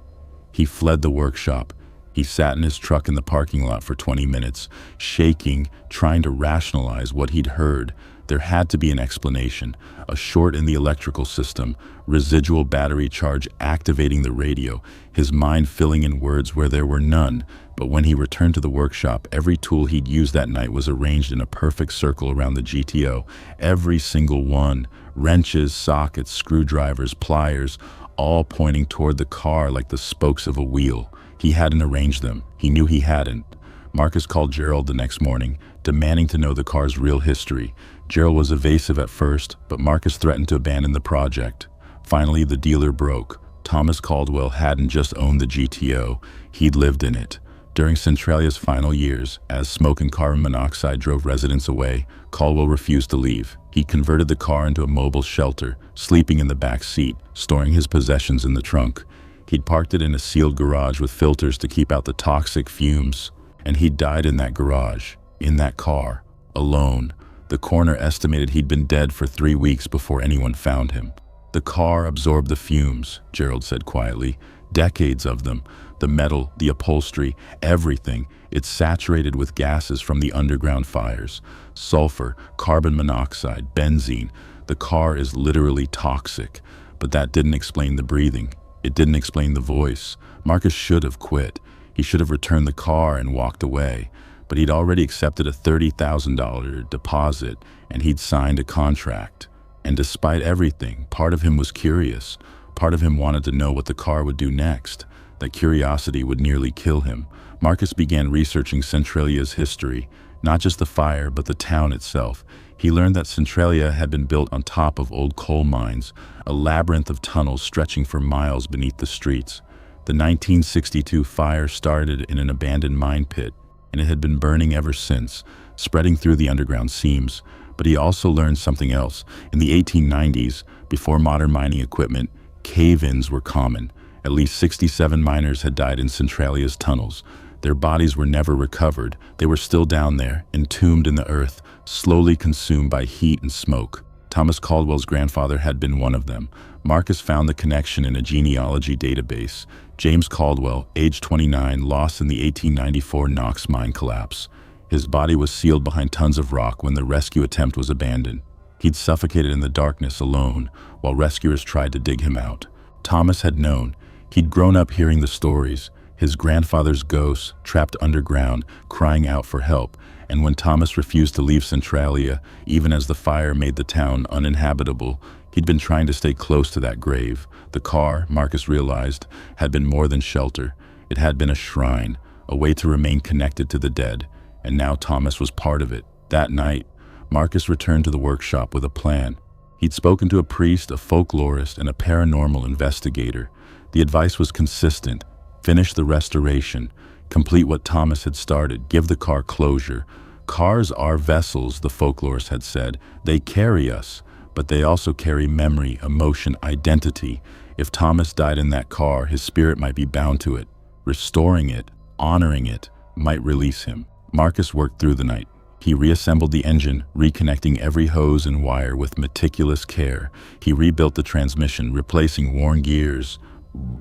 He fled the workshop. He sat in his truck in the parking lot for 20 minutes, shaking, trying to rationalize what he'd heard. There had to be an explanation. A short in the electrical system, residual battery charge activating the radio, his mind filling in words where there were none. But when he returned to the workshop, every tool he'd used that night was arranged in a perfect circle around the GTO. Every single one. Wrenches, sockets, screwdrivers, pliers, all pointing toward the car like the spokes of a wheel. He hadn't arranged them. He knew he hadn't. Marcus called Gerald the next morning, demanding to know the car's real history. Gerald was evasive at first, but Marcus threatened to abandon the project. Finally, the dealer broke. Thomas Caldwell hadn't just owned the GTO, he'd lived in it. During Centralia's final years, as smoke and carbon monoxide drove residents away, Caldwell refused to leave. He converted the car into a mobile shelter, sleeping in the back seat, storing his possessions in the trunk. He'd parked it in a sealed garage with filters to keep out the toxic fumes. And he died in that garage, in that car, alone. The coroner estimated he'd been dead for 3 weeks before anyone found him. The car absorbed the fumes, Gerald said quietly. Decades of them. The metal, the upholstery, everything. It's saturated with gases from the underground fires. Sulfur, carbon monoxide, benzene. The car is literally toxic. But that didn't explain the breathing. It didn't explain the voice. Marcus should have quit. He should have returned the car and walked away. But he'd already accepted a $30,000 deposit, and he'd signed a contract. And despite everything, part of him was curious. Part of him wanted to know what the car would do next. That curiosity would nearly kill him. Marcus began researching Centralia's history, not just the fire, but the town itself. He learned that Centralia had been built on top of old coal mines, a labyrinth of tunnels stretching for miles beneath the streets. The 1962 fire started in an abandoned mine pit, and it had been burning ever since, spreading through the underground seams. But he also learned something else. In the 1890s, before modern mining equipment, cave-ins were common. At least 67 miners had died in Centralia's tunnels. Their bodies were never recovered. They were still down there, entombed in the earth, slowly consumed by heat and smoke. Thomas Caldwell's grandfather had been one of them. Marcus found the connection in a genealogy database. James Caldwell, age 29, lost in the 1894 Knox mine collapse. His body was sealed behind tons of rock when the rescue attempt was abandoned. He'd suffocated in the darkness alone, while rescuers tried to dig him out. Thomas had known. He'd grown up hearing the stories, his grandfather's ghost trapped underground, crying out for help. And when Thomas refused to leave Centralia, even as the fire made the town uninhabitable, he'd been trying to stay close to that grave. The car, Marcus realized, had been more than shelter. It had been a shrine, a way to remain connected to the dead. And now Thomas was part of it. That night, Marcus returned to the workshop with a plan. He'd spoken to a priest, a folklorist, and a paranormal investigator. The advice was consistent. Finish the restoration. Complete what Thomas had started. Give the car closure. Cars are vessels, the folklorist had said. They carry us, but they also carry memory, emotion, identity. If Thomas died in that car, his spirit might be bound to it. Restoring it, honoring it, might release him. Marcus worked through the night. He reassembled the engine, reconnecting every hose and wire with meticulous care. He rebuilt the transmission, replacing worn gears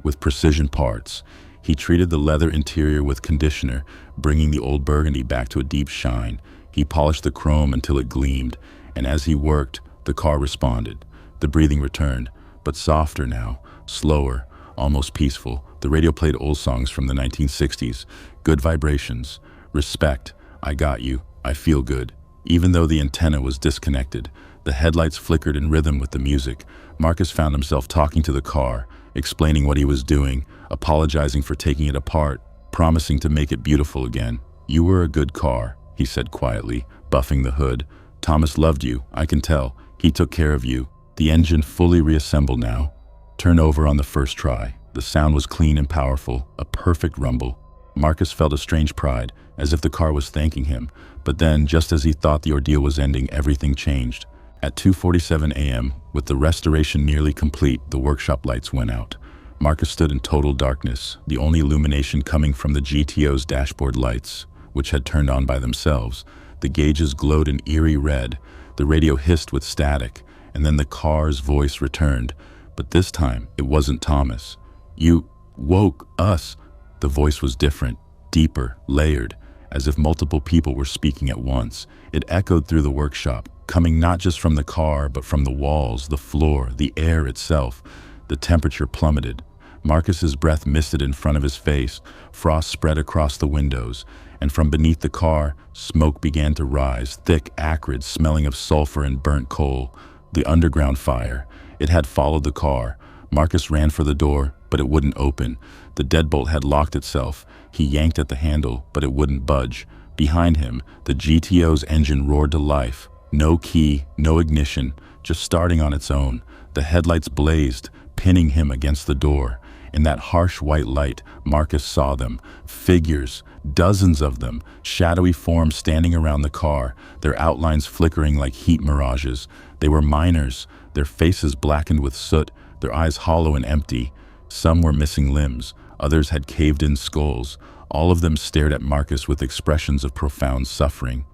with precision parts. He treated the leather interior with conditioner, bringing the old burgundy back to a deep shine. He polished the chrome until it gleamed, and as he worked, the car responded. The breathing returned, but softer now, slower, almost peaceful. The radio played old songs from the 1960s. Good vibrations. Respect. I got you. I feel good. Even though the antenna was disconnected, the headlights flickered in rhythm with the music. Marcus found himself talking to the car, explaining what he was doing, apologizing for taking it apart, promising to make it beautiful again. You were a good car, he said quietly, buffing the hood. Thomas loved you, I can tell. He took care of you. The engine fully reassembled now. Turn over on the first try. The sound was clean and powerful, a perfect rumble. Marcus felt a strange pride, as if the car was thanking him. But then, just as he thought the ordeal was ending, everything changed. At 2:47 a.m., with the restoration nearly complete, the workshop lights went out. Marcus stood in total darkness, the only illumination coming from the GTO's dashboard lights, which had turned on by themselves. The gauges glowed an eerie red. The radio hissed with static, and then the car's voice returned. But this time, it wasn't Thomas. You woke us. The voice was different, deeper, layered, as if multiple people were speaking at once. It echoed through the workshop, coming not just from the car, but from the walls, the floor, the air itself. The temperature plummeted. Marcus's breath misted in front of his face. Frost spread across the windows, and from beneath the car, smoke began to rise, thick, acrid, smelling of sulfur and burnt coal. The underground fire. It had followed the car. Marcus ran for the door, but it wouldn't open. The deadbolt had locked itself. He yanked at the handle, but it wouldn't budge. Behind him, the GTO's engine roared to life. No key, no ignition, just starting on its own. The headlights blazed, pinning him against the door. In that harsh white light, Marcus saw them. Figures, dozens of them, shadowy forms standing around the car, their outlines flickering like heat mirages. They were miners, their faces blackened with soot, their eyes hollow and empty. Some were missing limbs, others had caved-in skulls. All of them stared at Marcus with expressions of profound suffering.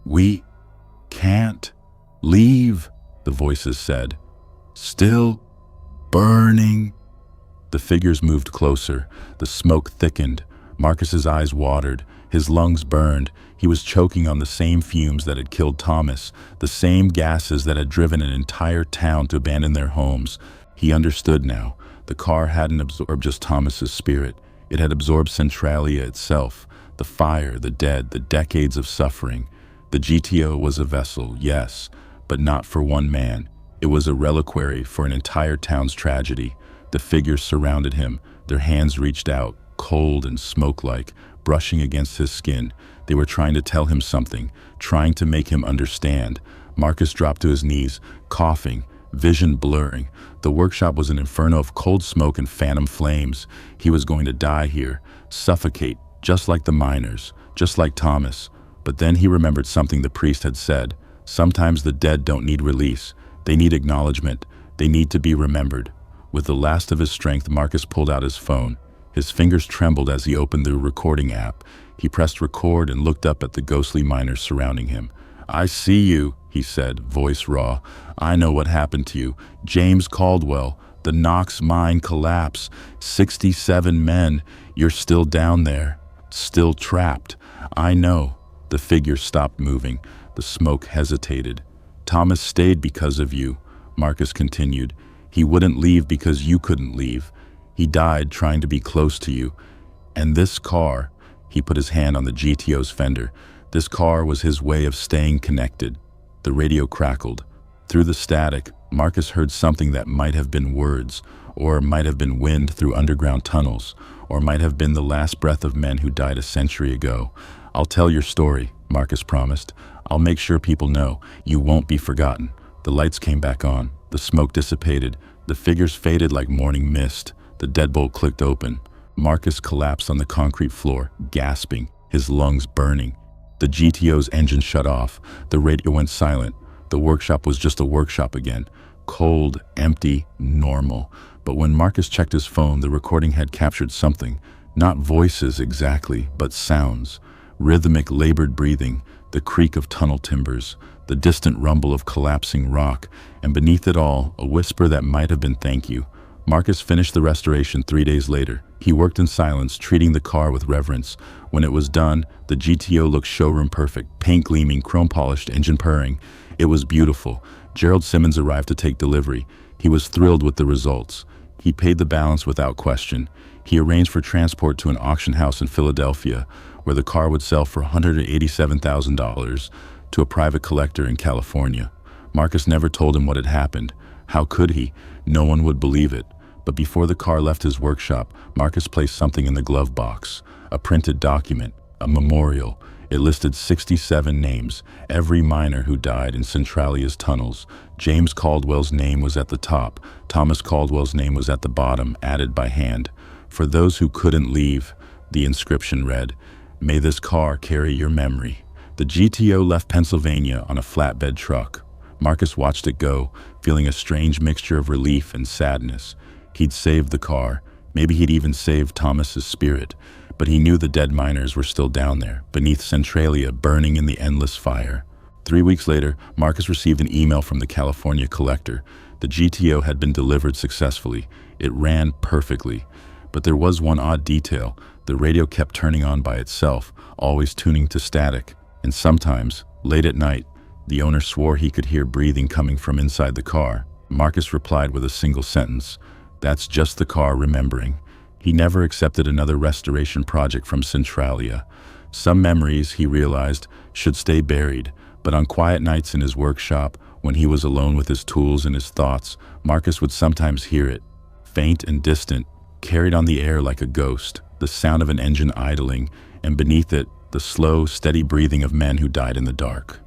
"We can't leave," the voices said. "Still burning." The figures moved closer. The smoke thickened. Marcus's eyes watered. His lungs burned. He was choking on the same fumes that had killed Thomas, the same gases that had driven an entire town to abandon their homes. He understood now. The car hadn't absorbed just Thomas's spirit. It had absorbed Centralia itself, the fire, the dead, the decades of suffering. The GTO was a vessel, yes, but not for one man. It was a reliquary for an entire town's tragedy. The figures surrounded him. Their hands reached out, cold and smoke-like, brushing against his skin. They were trying to tell him something, trying to make him understand. Marcus dropped to his knees, coughing, vision blurring. The workshop was an inferno of cold smoke and phantom flames. He was going to die here, suffocate, just like the miners, just like Thomas. But then he remembered something the priest had said. Sometimes the dead don't need release. They need acknowledgement. They need to be remembered. With the last of his strength, Marcus pulled out his phone. His fingers trembled as he opened the recording app. He pressed record and looked up at the ghostly miners surrounding him. "I see you," he said, voice raw. "I know what happened to you. James Caldwell, the Knox mine collapse. 67 men. You're still down there. Still trapped. I know." The figure stopped moving. The smoke hesitated. "Thomas stayed because of you," Marcus continued. "He wouldn't leave because you couldn't leave. He died trying to be close to you. And this car," he put his hand on the GTO's fender, "this car was his way of staying connected." The radio crackled. Through the static, Marcus heard something that might have been words, or might have been wind through underground tunnels, or might have been the last breath of men who died a century ago. "I'll tell your story," Marcus promised. "I'll make sure people know. You won't be forgotten." The lights came back on. The smoke dissipated. The figures faded like morning mist. The deadbolt clicked open. Marcus collapsed on the concrete floor, gasping, his lungs burning. The GTO's engine shut off. The radio went silent. The workshop was just a workshop again. Cold, empty, normal. But when Marcus checked his phone, the recording had captured something. Not voices exactly, but sounds. Rhythmic, labored breathing, the creak of tunnel timbers, the distant rumble of collapsing rock, and beneath it all, a whisper that might have been thank you. Marcus finished the restoration 3 days later. He worked in silence, treating the car with reverence. When it was done, the GTO looked showroom perfect, paint gleaming, chrome-polished, engine purring. It was beautiful. Gerald Simmons arrived to take delivery. He was thrilled with the results. He paid the balance without question. He arranged for transport to an auction house in Philadelphia, where the car would sell for $187,000 to a private collector in California. Marcus never told him what had happened. How could he? No one would believe it. But before the car left his workshop, Marcus placed something in the glove box. A printed document, a memorial. It listed 67 names, every miner who died in Centralia's tunnels. James Caldwell's name was at the top. Thomas Caldwell's name was at the bottom, added by hand. For those who couldn't leave, the inscription read, "May this car carry your memory." The GTO left Pennsylvania on a flatbed truck. Marcus watched it go, feeling a strange mixture of relief and sadness. He'd saved the car. Maybe he'd even saved Thomas's spirit. But he knew the dead miners were still down there, beneath Centralia, burning in the endless fire. 3 weeks later, Marcus received an email from the California collector. The GTO had been delivered successfully. It ran perfectly. But there was one odd detail. The radio kept turning on by itself, always tuning to static. And sometimes, late at night, the owner swore he could hear breathing coming from inside the car. Marcus replied with a single sentence, "That's just the car remembering." He never accepted another restoration project from Centralia. Some memories, he realized, should stay buried, but on quiet nights in his workshop, when he was alone with his tools and his thoughts, Marcus would sometimes hear it, faint and distant, carried on the air like a ghost, the sound of an engine idling, and beneath it, the slow, steady breathing of men who died in the dark.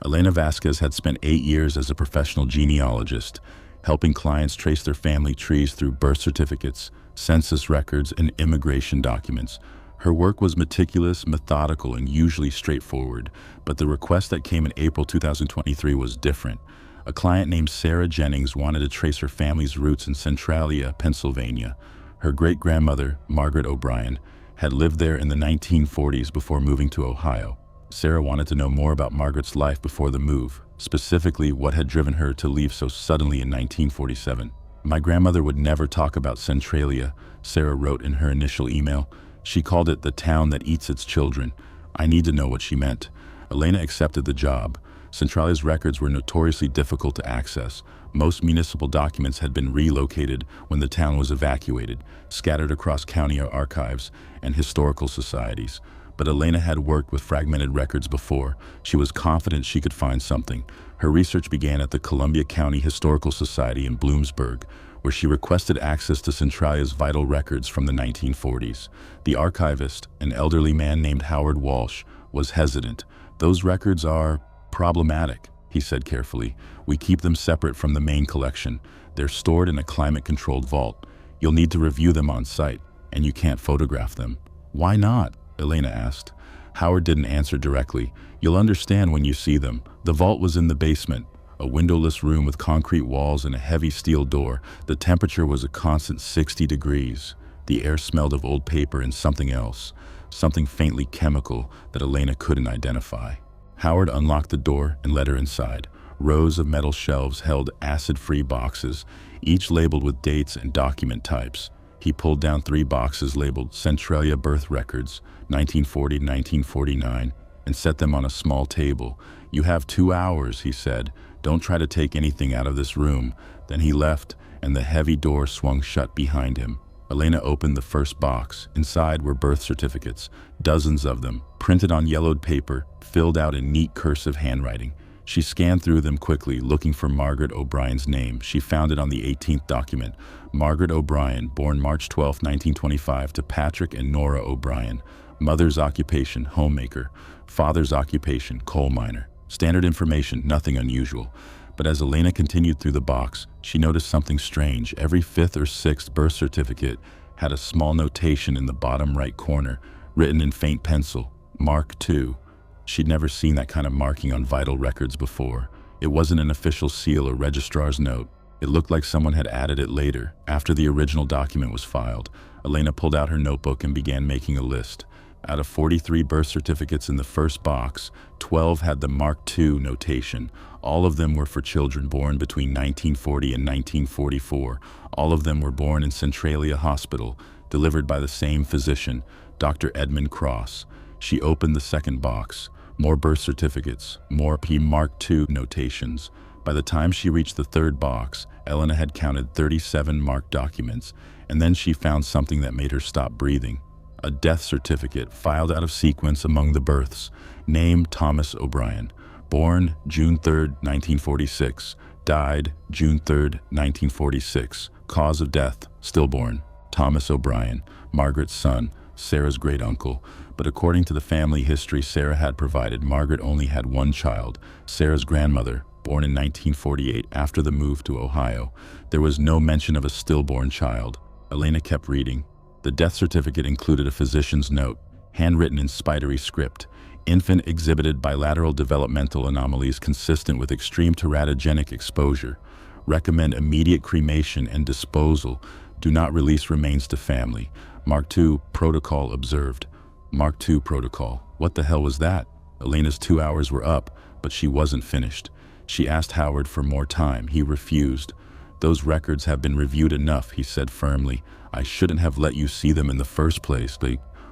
Elena Vasquez had spent 8 years as a professional genealogist, helping clients trace their family trees through birth certificates, census records, and immigration documents. Her work was meticulous, methodical, and usually straightforward, but the request that came in April 2023 was different. A client named Sarah Jennings wanted to trace her family's roots in Centralia, Pennsylvania. Her great-grandmother, Margaret O'Brien, had lived there in the 1940s before moving to Ohio. Sarah wanted to know more about Margaret's life before the move, specifically what had driven her to leave so suddenly in 1947. "My grandmother would never talk about Centralia," Sarah wrote in her initial email. "She called it the town that eats its children. I need to know what she meant." Elena accepted the job. Centralia's records were notoriously difficult to access. Most municipal documents had been relocated when the town was evacuated, scattered across county archives and historical societies. But Elena had worked with fragmented records before. She was confident she could find something. Her research began at the Columbia County Historical Society in Bloomsburg, where she requested access to Centralia's vital records from the 1940s. The archivist, an elderly man named Howard Walsh, was hesitant. "Those records are problematic," he said carefully. "We keep them separate from the main collection. They're stored in a climate-controlled vault. You'll need to review them on site, and you can't photograph them." "Why not?" Elena asked. Howard didn't answer directly. "You'll understand when you see them." The vault was in the basement, a windowless room with concrete walls and a heavy steel door. The temperature was a constant 60 degrees. The air smelled of old paper and something else, something faintly chemical that Elena couldn't identify. Howard unlocked the door and led her inside. Rows of metal shelves held acid-free boxes, each labeled with dates and document types. He pulled down 3 boxes labeled Centralia Birth Records, 1940-1949, and set them on a small table. "You have 2 hours," he said. "Don't try to take anything out of this room." Then he left, and the heavy door swung shut behind him. Elena opened the first box. Inside were birth certificates, dozens of them, printed on yellowed paper, filled out in neat cursive handwriting. She scanned through them quickly, looking for Margaret O'Brien's name. She found it on the 18th document. Margaret O'Brien, born March 12, 1925, to Patrick and Nora O'Brien. Mother's occupation, homemaker. Father's occupation, coal miner. Standard information, nothing unusual. But as Elena continued through the box, she noticed something strange. Every 5th or 6th birth certificate had a small notation in the bottom right corner, written in faint pencil, Mark II. She'd never seen that kind of marking on vital records before. It wasn't an official seal or registrar's note. It looked like someone had added it later, after the original document was filed. Elena pulled out her notebook and began making a list. Out of 43 birth certificates in the first box, 12 had the Mark II notation. All of them were for children born between 1940 and 1944. All of them were born in Centralia Hospital, delivered by the same physician, Dr. Edmund Cross. She opened the second box. More birth certificates, more P Mark II notations. By the time she reached the third box, Elena had counted 37 marked documents, and then she found something that made her stop breathing. A death certificate filed out of sequence among the births. Name Thomas O'Brien. Born June 3, 1946. Died June 3, 1946. Cause of death, stillborn. Thomas O'Brien, Margaret's son, Sarah's great-uncle. But according to the family history Sarah had provided, Margaret only had one child, Sarah's grandmother, born in 1948 after the move to Ohio. There was no mention of a stillborn child. Elena kept reading. The death certificate included a physician's note, handwritten in spidery script. Infant exhibited bilateral developmental anomalies consistent with extreme teratogenic exposure. Recommend immediate cremation and disposal. Do not release remains to family. Mark II protocol observed. Mark II protocol. What the hell was that? Elena's 2 hours were up, but she wasn't finished. She asked Howard for more time. He refused. "Those records have been reviewed enough," he said firmly. "I shouldn't have let you see them in the first place."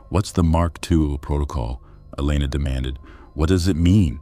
"What's the Mark II protocol?" Elena demanded. "What does it mean?"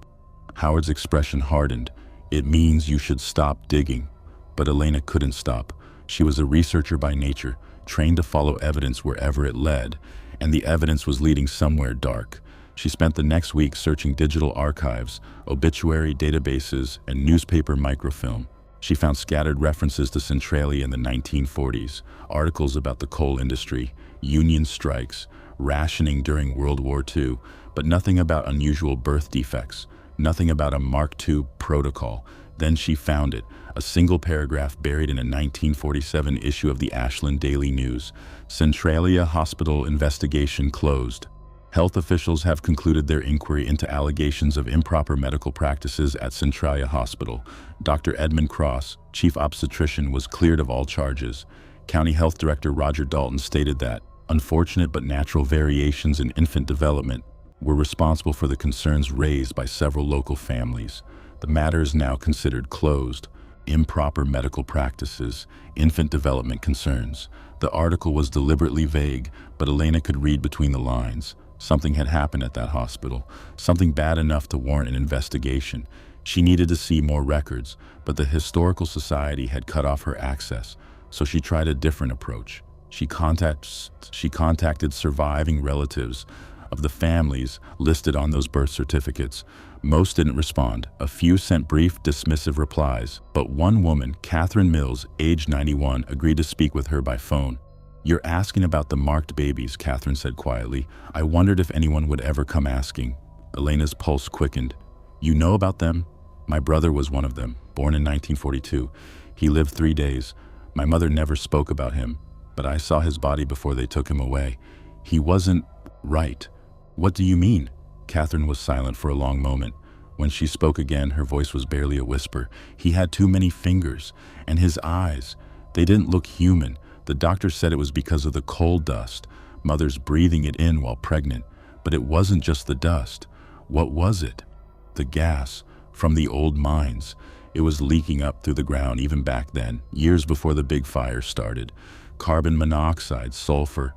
Howard's expression hardened. "It means you should stop digging." But Elena couldn't stop. She was a researcher by nature, trained to follow evidence wherever it led, and the evidence was leading somewhere dark. She spent the next week searching digital archives, obituary databases, and newspaper microfilm. She found scattered references to Centralia in the 1940s, articles about the coal industry, union strikes, rationing during World War II, but nothing about unusual birth defects, nothing about a Mark II protocol. Then she found it, a single paragraph buried in a 1947 issue of the Ashland Daily News. Centralia Hospital investigation closed. Health officials have concluded their inquiry into allegations of improper medical practices at Centralia Hospital. Dr. Edmund Cross, chief obstetrician, was cleared of all charges. County Health Director Roger Dalton stated that unfortunate but natural variations in infant development were responsible for the concerns raised by several local families. The matter is now considered closed. Improper medical practices, infant development concerns. The article was deliberately vague, but Elena could read between the lines. Something had happened at that hospital, something bad enough to warrant an investigation. She needed to see more records, but the Historical Society had cut off her access, so she tried a different approach. She contacted surviving relatives of the families listed on those birth certificates. Most didn't respond. A few sent brief, dismissive replies, but one woman, Catherine Mills, age 91, agreed to speak with her by phone. "You're asking about the marked babies," Catherine said quietly. "I wondered if anyone would ever come asking." Elena's pulse quickened. "You know about them?" "My brother was one of them, born in 1942. He lived 3 days. My mother never spoke about him, but I saw his body before they took him away. He wasn't right." "What do you mean?" Catherine was silent for a long moment. When she spoke again, her voice was barely a whisper. "He had too many fingers, and his eyes, they didn't look human. The doctor said it was because of the coal dust, mothers breathing it in while pregnant. But it wasn't just the dust. What was it? The gas from the old mines. It was leaking up through the ground even back then, years before the big fire started. Carbon monoxide, sulfur,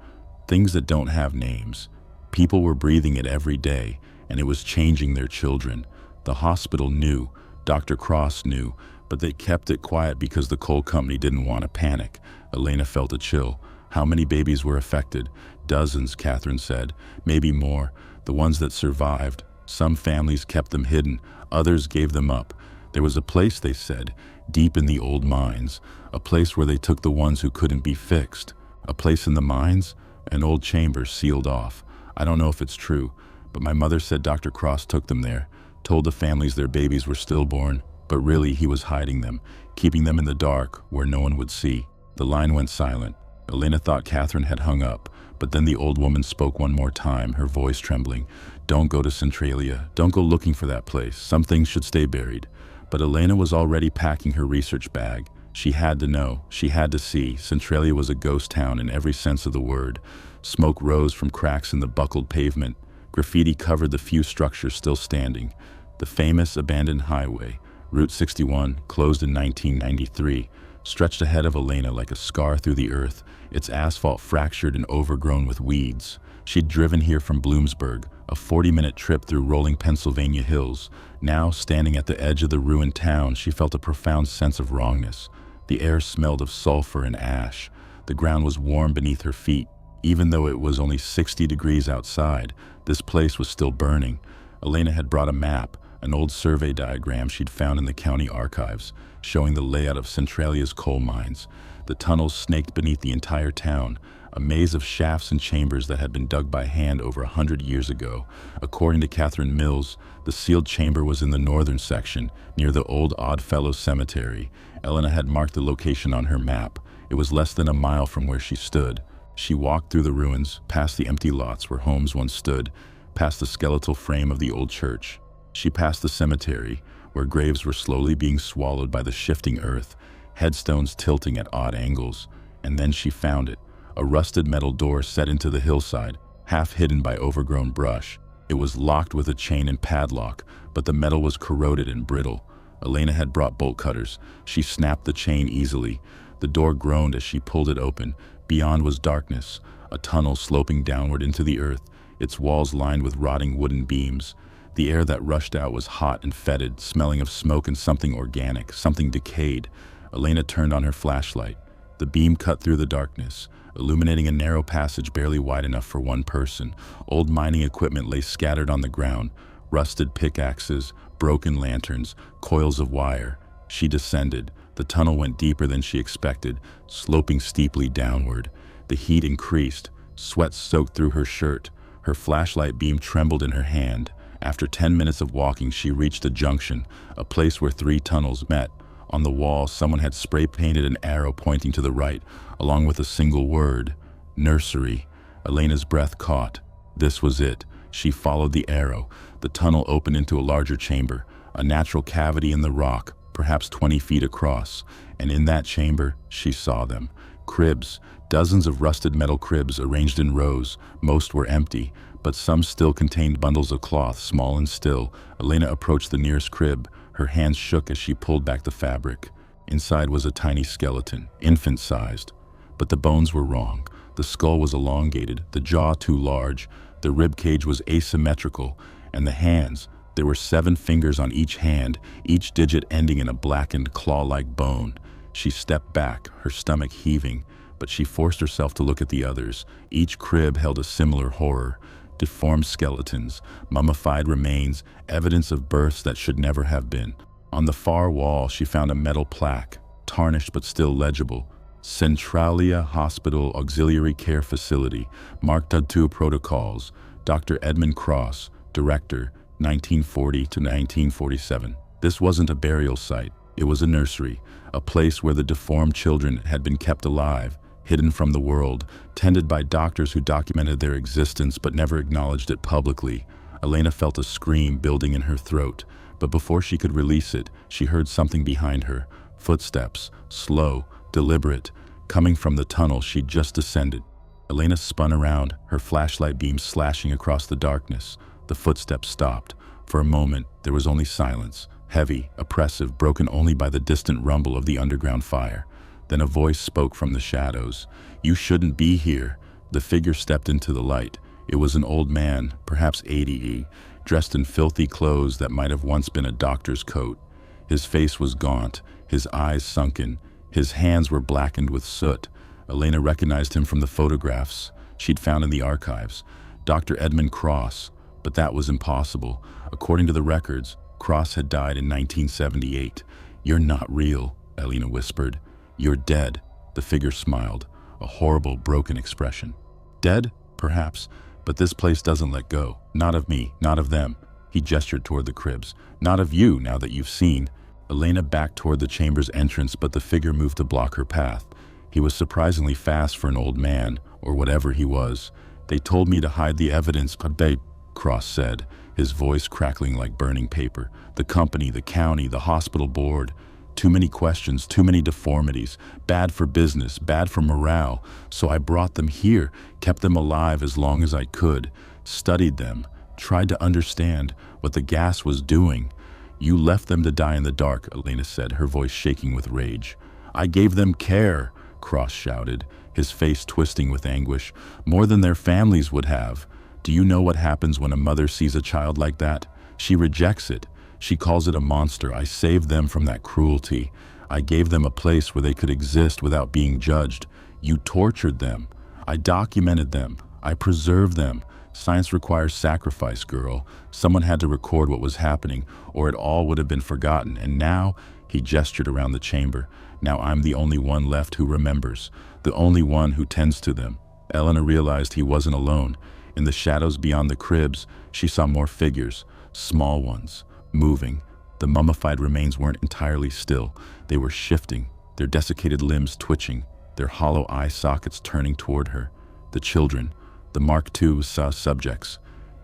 things that don't have names. People were breathing it every day, and it was changing their children. The hospital knew, Dr. Cross knew, but they kept it quiet because the coal company didn't want to panic." Elena felt a chill. "How many babies were affected?" "Dozens," Catherine said. "Maybe more. The ones that survived. Some families kept them hidden. Others gave them up. There was a place, they said, deep in the old mines. A place where they took the ones who couldn't be fixed. A place in the mines? An old chamber sealed off. I don't know if it's true, but my mother said Dr. Cross took them there, told the families their babies were stillborn, but really he was hiding them, keeping them in the dark where no one would see." The line went silent. Elena thought Catherine had hung up, but then the old woman spoke one more time, her voice trembling. "Don't go to Centralia. Don't go looking for that place. Some things should stay buried." But Elena was already packing her research bag. She had to know. She had to see. Centralia was a ghost town in every sense of the word. Smoke rose from cracks in the buckled pavement. Graffiti covered the few structures still standing. The famous abandoned highway, Route 61, closed in 1993, stretched ahead of Elena like a scar through the earth, its asphalt fractured and overgrown with weeds. She'd driven here from Bloomsburg, a 40-minute trip through rolling Pennsylvania hills. Now, standing at the edge of the ruined town, she felt a profound sense of wrongness. The air smelled of sulfur and ash. The ground was warm beneath her feet. Even though it was only 60 degrees outside, this place was still burning. Elena had brought a map, an old survey diagram she'd found in the county archives, showing the layout of Centralia's coal mines. The tunnels snaked beneath the entire town, a maze of shafts and chambers that had been dug by hand over 100 years ago. According to Catherine Mills, the sealed chamber was in the northern section, near the old Oddfellows Cemetery. Elena had marked the location on her map. It was less than a mile from where she stood. She walked through the ruins, past the empty lots where homes once stood, past the skeletal frame of the old church. She passed the cemetery, where graves were slowly being swallowed by the shifting earth, headstones tilting at odd angles. And then she found it, a rusted metal door set into the hillside, half hidden by overgrown brush. It was locked with a chain and padlock, but the metal was corroded and brittle. Elena had brought bolt cutters. She snapped the chain easily. The door groaned as she pulled it open. Beyond was darkness, a tunnel sloping downward into the earth, its walls lined with rotting wooden beams. The air that rushed out was hot and fetid, smelling of smoke and something organic, something decayed. Elena turned on her flashlight. The beam cut through the darkness, illuminating a narrow passage barely wide enough for one person. Old mining equipment lay scattered on the ground, rusted pickaxes, broken lanterns, coils of wire. She descended. The tunnel went deeper than she expected, sloping steeply downward. The heat increased. Sweat soaked through her shirt. Her flashlight beam trembled in her hand. After 10 minutes of walking, she reached a junction, a place where 3 tunnels met. On the wall, someone had spray-painted an arrow pointing to the right, along with a single word: nursery. Elena's breath caught. This was it. She followed the arrow. The tunnel opened into a larger chamber, a natural cavity in the rock, perhaps 20 feet across. And in that chamber, she saw them. Cribs, dozens of rusted metal cribs arranged in rows. Most were empty, but some still contained bundles of cloth, small and still. Elena approached the nearest crib. Her hands shook as she pulled back the fabric. Inside was a tiny skeleton, infant-sized. But the bones were wrong. The skull was elongated, the jaw too large, the rib cage was asymmetrical, and the hands, there were 7 fingers on each hand, each digit ending in a blackened, claw-like bone. She stepped back, her stomach heaving, but she forced herself to look at the others. Each crib held a similar horror. Deformed skeletons, mummified remains, evidence of births that should never have been. On the far wall, she found a metal plaque, tarnished but still legible. Centralia Hospital Auxiliary Care Facility, marked on 2 protocols. Dr. Edmund Cross, Director, 1940 to 1947. This wasn't a burial site. It was a nursery, a place where the deformed children had been kept alive, hidden from the world, tended by doctors who documented their existence but never acknowledged it publicly. Elena felt a scream building in her throat, but before she could release it, she heard something behind her. Footsteps, slow, deliberate, coming from the tunnel she'd just descended. Elena spun around, her flashlight beam slashing across the darkness. The footsteps stopped. For a moment, there was only silence, heavy, oppressive, broken only by the distant rumble of the underground fire. Then a voice spoke from the shadows. "You shouldn't be here." The figure stepped into the light. It was an old man, perhaps 80, dressed in filthy clothes that might have once been a doctor's coat. His face was gaunt, his eyes sunken, his hands were blackened with soot. Elena recognized him from the photographs she'd found in the archives. Dr. Edmund Cross, but that was impossible. According to the records, Cross had died in 1978. "You're not real," Elena whispered. "You're dead." The figure smiled, a horrible, broken expression. "Dead? Perhaps, but this place doesn't let go. Not of me, not of them." He gestured toward the cribs. "Not of you, now that you've seen." Elena backed toward the chamber's entrance, but the figure moved to block her path. He was surprisingly fast for an old man, or whatever he was. "They told me to hide the evidence, but they," Cross said, his voice crackling like burning paper. "The company, the county, the hospital board. Too many questions, too many deformities. Bad for business, bad for morale. So I brought them here, kept them alive as long as I could, studied them, tried to understand what the gas was doing." "You left them to die in the dark," Elena said, her voice shaking with rage. "I gave them care," Cross shouted, his face twisting with anguish. "More than their families would have. Do you know what happens when a mother sees a child like that? She rejects it. She calls it a monster. I saved them from that cruelty. I gave them a place where they could exist without being judged. You tortured them. I documented them. I preserved them. Science requires sacrifice, girl. Someone had to record what was happening, or it all would have been forgotten. And now," he gestured around the chamber, "now I'm the only one left who remembers, the only one who tends to them." Elena realized he wasn't alone. In the shadows beyond the cribs, she saw more figures, small ones, moving. The mummified remains weren't entirely still. They were shifting, their desiccated limbs twitching, their hollow eye sockets turning toward her. The children, the Mark II subjects,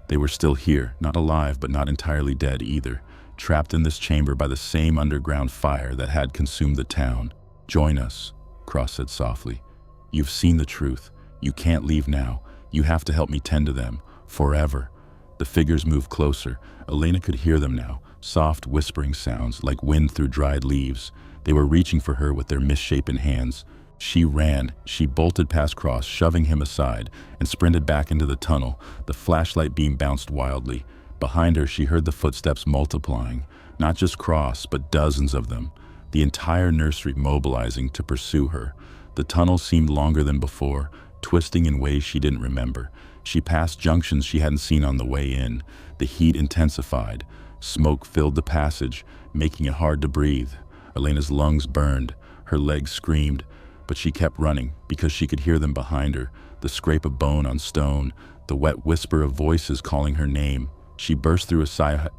they were still here, not alive but not entirely dead either, trapped in this chamber by the same underground fire that had consumed the town. "Join us," Cross said softly. "You've seen the truth. You can't leave now. You have to help me tend to them, forever." The figures moved closer. Elena could hear them now, soft whispering sounds like wind through dried leaves. They were reaching for her with their misshapen hands. She ran. She bolted past Cross, shoving him aside, and sprinted back into the tunnel. The flashlight beam bounced wildly. Behind her, she heard the footsteps multiplying. Not just Cross, but dozens of them. The entire nursery mobilizing to pursue her. The tunnel seemed longer than before, twisting in ways she didn't remember. She passed junctions she hadn't seen on the way in. The heat intensified. Smoke filled the passage, making it hard to breathe. Elena's lungs burned. Her legs screamed, but she kept running because she could hear them behind her, the scrape of bone on stone, the wet whisper of voices calling her name. She burst through a side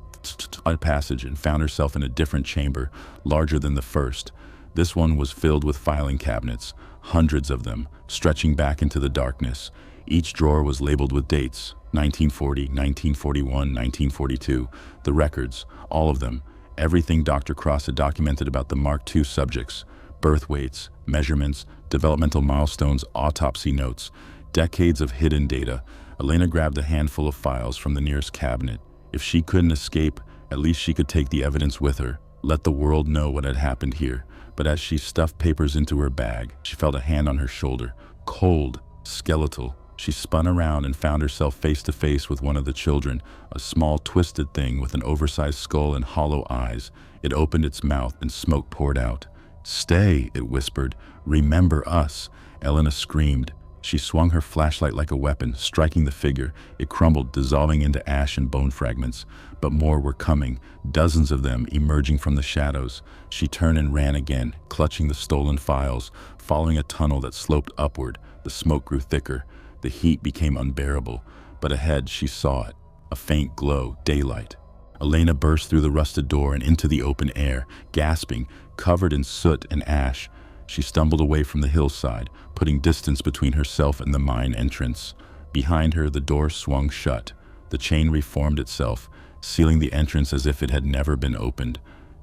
passage and found herself in a different chamber, larger than the first. This one was filled with filing cabinets, hundreds of them, stretching back into the darkness. Each drawer was labeled with dates, 1940, 1941, 1942, the records, all of them, everything Dr. Cross had documented about the Mark II subjects, birth weights, measurements, developmental milestones, autopsy notes, decades of hidden data. Elena grabbed a handful of files from the nearest cabinet. If she couldn't escape, at least she could take the evidence with her, let the world know what had happened here. But as she stuffed papers into her bag, she felt a hand on her shoulder, cold, skeletal. She spun around and found herself face to face with one of the children, a small twisted thing with an oversized skull and hollow eyes. It opened its mouth and smoke poured out. "Stay," it whispered. "Remember us." Elena screamed. She swung her flashlight like a weapon, striking the figure. It crumbled, dissolving into ash and bone fragments. But more were coming, dozens of them emerging from the shadows. She turned and ran again, clutching the stolen files, following a tunnel that sloped upward. The smoke grew thicker. The heat became unbearable. But ahead she saw it, a faint glow, daylight. Elena burst through the rusted door and into the open air, gasping, covered in soot and ash. She stumbled away from the hillside, putting distance between herself and the mine entrance. Behind her, the door swung shut. The chain reformed itself, sealing the entrance as if it had never been opened.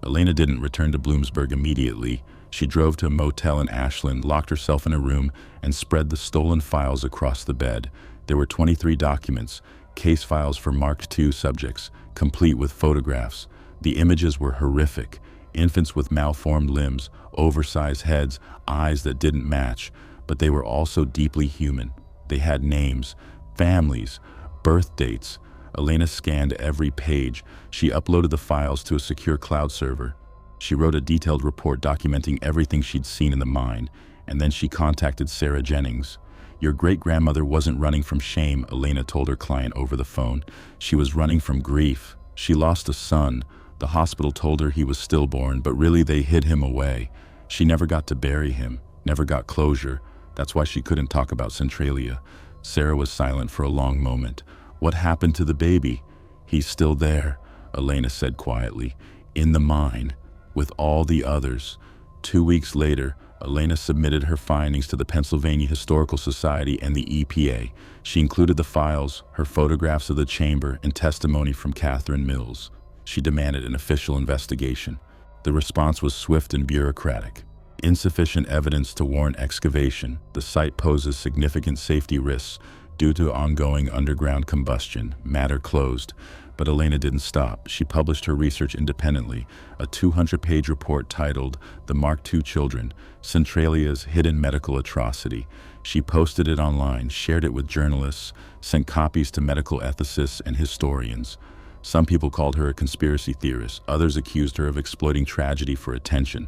Elena didn't return to Bloomsburg immediately. She drove to a motel in Ashland, locked herself in a room, and spread the stolen files across the bed. There were 23 documents, case files for Mark II subjects, complete with photographs. The images were horrific. Infants with malformed limbs, oversized heads, eyes that didn't match, but they were also deeply human. They had names, families, birth dates. Elena scanned every page. She uploaded the files to a secure cloud server. She wrote a detailed report documenting everything she'd seen in the mine, and then she contacted Sarah Jennings. "Your great-grandmother wasn't running from shame," Elena told her client over the phone. "She was running from grief. She lost a son. The hospital told her he was stillborn, but really they hid him away. She never got to bury him, never got closure. That's why she couldn't talk about Centralia." Sarah was silent for a long moment. "What happened to the baby?" "He's still there," Elena said quietly, "in the mine, with all the others." 2 weeks later, Elena submitted her findings to the Pennsylvania Historical Society and the EPA. She included the files, her photographs of the chamber, and testimony from Catherine Mills. She demanded an official investigation. The response was swift and bureaucratic. Insufficient evidence to warrant excavation. The site poses significant safety risks due to ongoing underground combustion. Matter closed. But Elena didn't stop. She published her research independently, a 200-page report titled "The Mark II Children, Centralia's Hidden Medical Atrocity." She posted it online, shared it with journalists, sent copies to medical ethicists and historians. Some people called her a conspiracy theorist. Others accused her of exploiting tragedy for attention.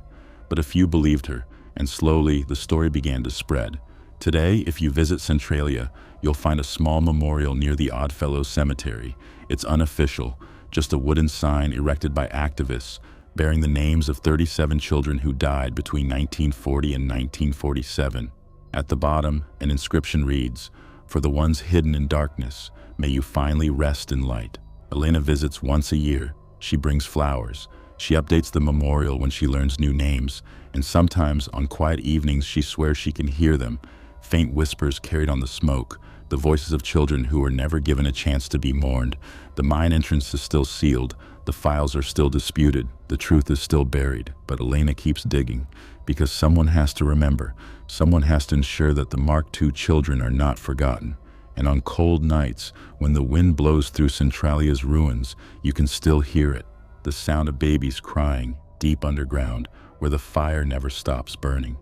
But a few believed her, and slowly the story began to spread. Today, if you visit Centralia, you'll find a small memorial near the Oddfellows Cemetery. It's unofficial, just a wooden sign erected by activists, bearing the names of 37 children who died between 1940 and 1947. At the bottom, an inscription reads, "For the ones hidden in darkness, may you finally rest in light." Elena visits once a year. She brings flowers. She updates the memorial when she learns new names, and sometimes on quiet evenings she swears she can hear them, faint whispers carried on the smoke, the voices of children who were never given a chance to be mourned. The mine entrance is still sealed, the files are still disputed, the truth is still buried, but Elena keeps digging, because someone has to remember, someone has to ensure that the Mark II children are not forgotten. And on cold nights, when the wind blows through Centralia's ruins, you can still hear it, the sound of babies crying, deep underground, where the fire never stops burning.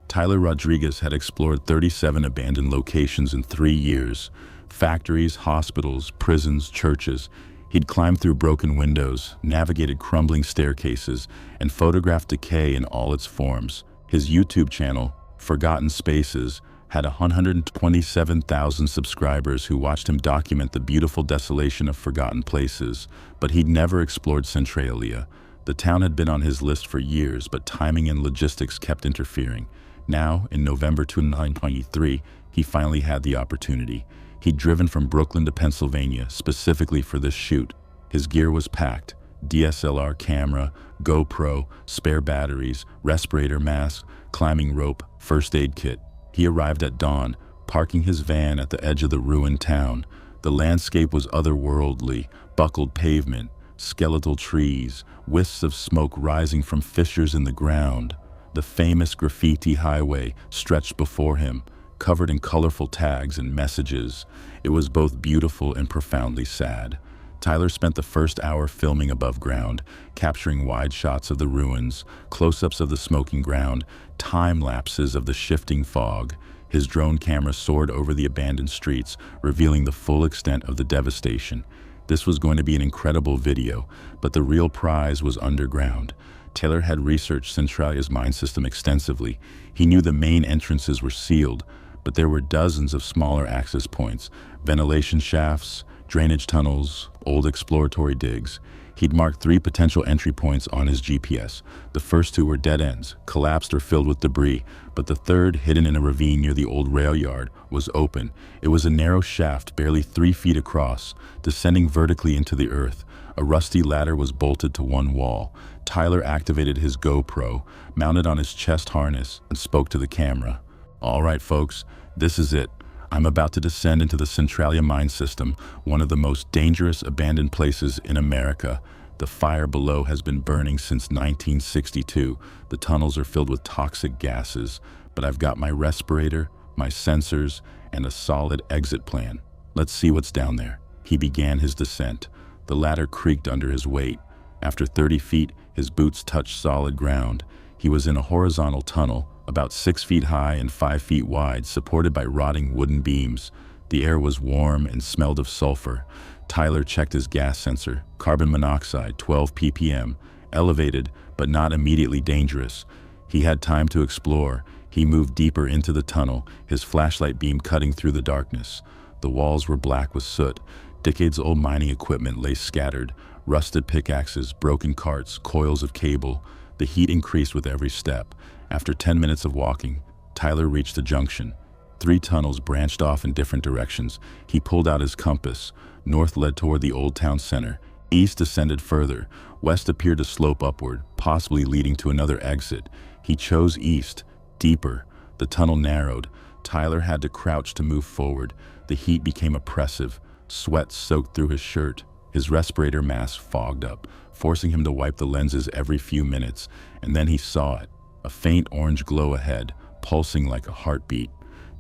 Tyler Rodriguez had explored 37 abandoned locations in 3 years. Factories, hospitals, prisons, churches. He'd climbed through broken windows, navigated crumbling staircases, and photographed decay in all its forms. His YouTube channel, Forgotten Spaces, had 127,000 subscribers who watched him document the beautiful desolation of forgotten places, but he'd never explored Centralia. The town had been on his list for years, but timing and logistics kept interfering. Now, in November 2023, he finally had the opportunity. He'd driven from Brooklyn to Pennsylvania specifically for this shoot. His gear was packed: DSLR camera, GoPro, spare batteries, respirator mask, climbing rope, first aid kit. He arrived at dawn, parking his van at the edge of the ruined town. The landscape was otherworldly: buckled pavement, skeletal trees, wisps of smoke rising from fissures in the ground. The famous graffiti highway stretched before him, covered in colorful tags and messages. It was both beautiful and profoundly sad. Tyler spent the first hour filming above ground, capturing wide shots of the ruins, close-ups of the smoking ground, time-lapses of the shifting fog. His drone camera soared over the abandoned streets, revealing the full extent of the devastation. This was going to be an incredible video, but the real prize was underground. Taylor had researched Centralia's mine system extensively. He knew the main entrances were sealed, but there were dozens of smaller access points: ventilation shafts, drainage tunnels, old exploratory digs. He'd marked 3 potential entry points on his GPS. The first 2 were dead ends, collapsed or filled with debris, but the third, hidden in a ravine near the old rail yard, was open. It was a narrow shaft, barely 3 feet across, descending vertically into the earth. A rusty ladder was bolted to one wall. Tyler activated his GoPro, mounted on his chest harness, and spoke to the camera. "All right, folks, this is it. I'm about to descend into the Centralia mine system, one of the most dangerous abandoned places in America. The fire below has been burning since 1962. The tunnels are filled with toxic gases, but I've got my respirator, my sensors, and a solid exit plan. Let's see what's down there." He began his descent. The ladder creaked under his weight. After 30 feet, his boots touched solid ground. He was in a horizontal tunnel, about 6 feet high and 5 feet wide, supported by rotting wooden beams. The air was warm and smelled of sulfur. Tyler checked his gas sensor: carbon monoxide, 12 ppm, elevated but not immediately dangerous. He had time to explore. He moved deeper into the tunnel, his flashlight beam cutting through the darkness. The walls were black with soot. Decades-old mining equipment lay scattered: rusted pickaxes, broken carts, coils of cable. The heat increased with every step. After 10 minutes of walking, Tyler reached a junction. 3 tunnels branched off in different directions. He pulled out his compass. North led toward the old town center. East descended further. West appeared to slope upward, possibly leading to another exit. He chose east, deeper. The tunnel narrowed. Tyler had to crouch to move forward. The heat became oppressive. Sweat soaked through his shirt. His respirator mask fogged up, forcing him to wipe the lenses every few minutes. And then he saw it. A faint orange glow ahead, pulsing like a heartbeat.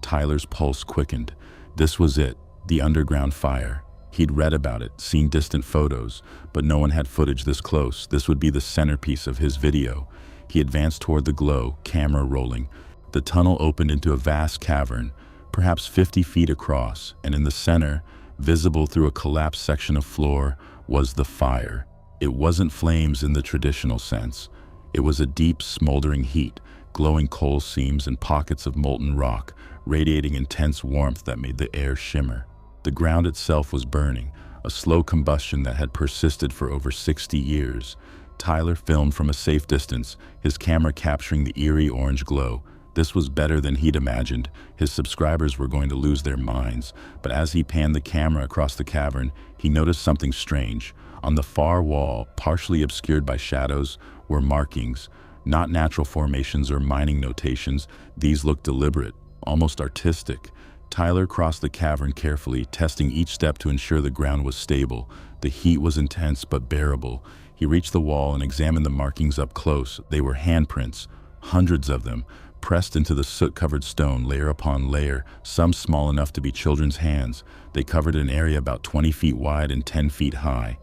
Tyler's pulse quickened. This was it, the underground fire. He'd read about it, seen distant photos, but no one had footage this close. This would be the centerpiece of his video. He advanced toward the glow, camera rolling. The tunnel opened into a vast cavern, perhaps 50 feet across, and in the center, visible through a collapsed section of floor, was the fire. It wasn't flames in the traditional sense. It was a deep, smoldering heat, glowing coal seams and pockets of molten rock, radiating intense warmth that made the air shimmer. The ground itself was burning, a slow combustion that had persisted for over 60 years. Tyler filmed from a safe distance, his camera capturing the eerie orange glow. This was better than he'd imagined. His subscribers were going to lose their minds, but as he panned the camera across the cavern, he noticed something strange. On the far wall, partially obscured by shadows, were markings, not natural formations or mining notations. These looked deliberate, almost artistic. Tyler crossed the cavern carefully, testing each step to ensure the ground was stable. The heat was intense but bearable. He reached the wall and examined the markings up close. They were handprints, hundreds of them, pressed into the soot-covered stone layer upon layer, some small enough to be children's hands. They covered an area about 20 feet wide and 10 feet high.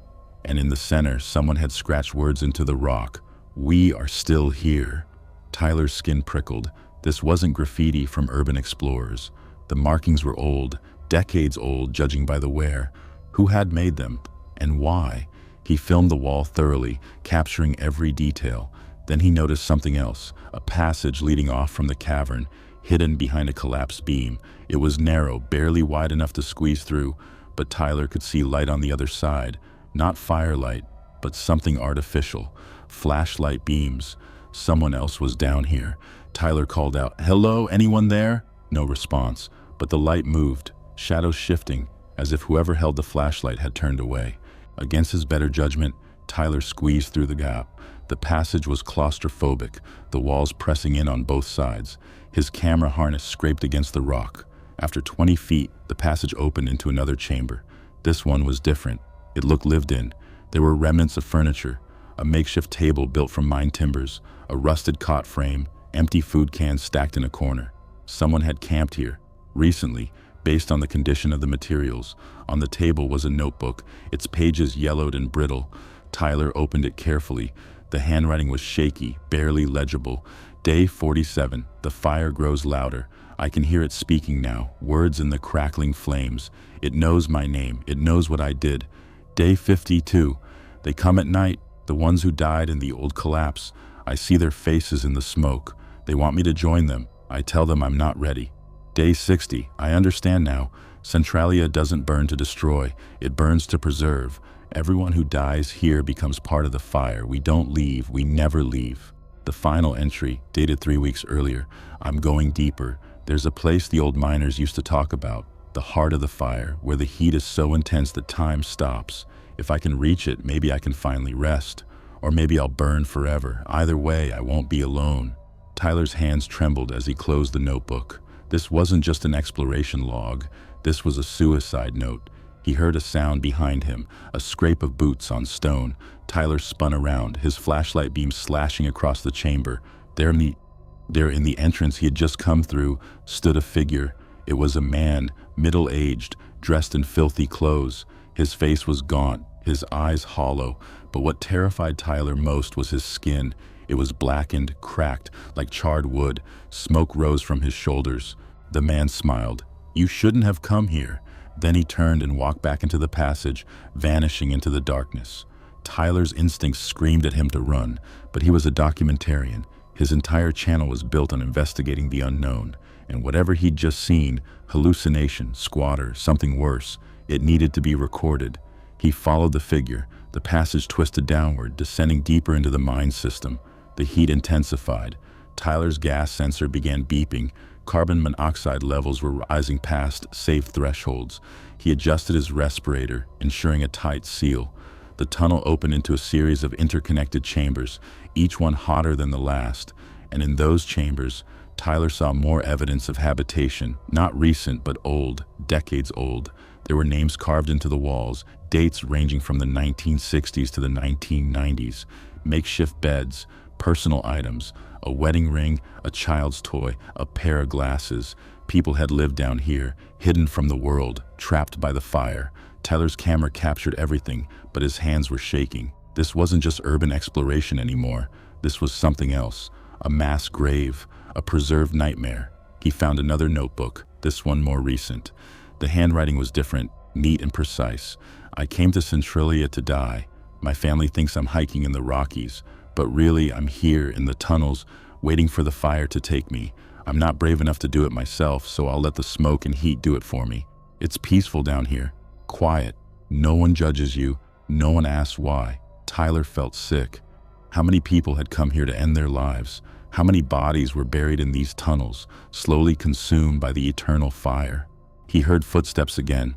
And in the center, someone had scratched words into the rock: "We are still here." Tyler's skin prickled. This wasn't graffiti from urban explorers. The markings were old, decades old, judging by the wear. Who had made them? and why. He filmed the wall thoroughly, capturing every detail. Then he noticed something else, a passage leading off from the cavern, hidden behind a collapsed beam. It was narrow, barely wide enough to squeeze through, but Tyler could see light on the other side. Not firelight, but something artificial. Flashlight beams. Someone else was down here. Tyler called out, "Hello, anyone there?" No response, but the light moved, shadows shifting, as if whoever held the flashlight had turned away. Against his better judgment, Tyler squeezed through the gap. The passage was claustrophobic, the walls pressing in on both sides. His camera harness scraped against the rock. After 20 feet, the passage opened into another chamber. This one was different. It looked lived in. There were remnants of furniture, a makeshift table built from mined timbers, a rusted cot frame, empty food cans stacked in a corner. Someone had camped here, recently, based on the condition of the materials. On the table was a notebook, its pages yellowed and brittle. Tyler opened it carefully. The handwriting was shaky, barely legible. Day 47. The fire grows louder. I can hear it speaking now, words in the crackling flames. It knows my name. It knows what I did. Day 52. They come at night, the ones who died in the old collapse. I see their faces in the smoke. They want me to join them. I tell them I'm not ready. Day 60. I understand now. Centralia doesn't burn to destroy. It burns to preserve. Everyone who dies here becomes part of the fire. We don't leave. We never leave. The final entry, dated 3 weeks earlier. I'm going deeper. There's a place the old miners used to talk about, the heart of the fire, where the heat is so intense that time stops. If I can reach it, maybe I can finally rest. Or maybe I'll burn forever. Either way, I won't be alone. Tyler's hands trembled as he closed the notebook. This wasn't just an exploration log. This was a suicide note. He heard a sound behind him, a scrape of boots on stone. Tyler spun around, his flashlight beam slashing across the chamber. There in the entrance he had just come through stood a figure. It was a man, middle-aged, dressed in filthy clothes. His face was gaunt, his eyes hollow, but what terrified Tyler most was his skin. It was blackened, cracked, like charred wood. Smoke rose from his shoulders. The man smiled. "You shouldn't have come here." Then he turned and walked back into the passage, vanishing into the darkness. Tyler's instincts screamed at him to run, but he was a documentarian. His entire channel was built on investigating the unknown, and whatever he'd just seen, hallucination, squatter, something worse, it needed to be recorded. He followed the figure. The passage twisted downward, descending deeper into the mine system. The heat intensified. Tyler's gas sensor began beeping. Carbon monoxide levels were rising past safe thresholds. He adjusted his respirator, ensuring a tight seal. The tunnel opened into a series of interconnected chambers, each one hotter than the last. And in those chambers, Tyler saw more evidence of habitation, not recent but old, decades old. There were names carved into the walls, dates ranging from the 1960s to the 1990s, makeshift beds, personal items, a wedding ring, a child's toy, a pair of glasses. People had lived down here, hidden from the world, trapped by the fire. Tyler's camera captured everything, but his hands were shaking. This wasn't just urban exploration anymore. This was something else, a mass grave, a preserved nightmare. He found another notebook, this one more recent. The handwriting was different, neat and precise. I came to Centralia to die. My family thinks I'm hiking in the Rockies, but really I'm here in the tunnels, waiting for the fire to take me. I'm not brave enough to do it myself, so I'll let the smoke and heat do it for me. It's peaceful down here, quiet. No one judges you, no one asks why. Tyler felt sick. How many people had come here to end their lives? How many bodies were buried in these tunnels, slowly consumed by the eternal fire? He heard footsteps again.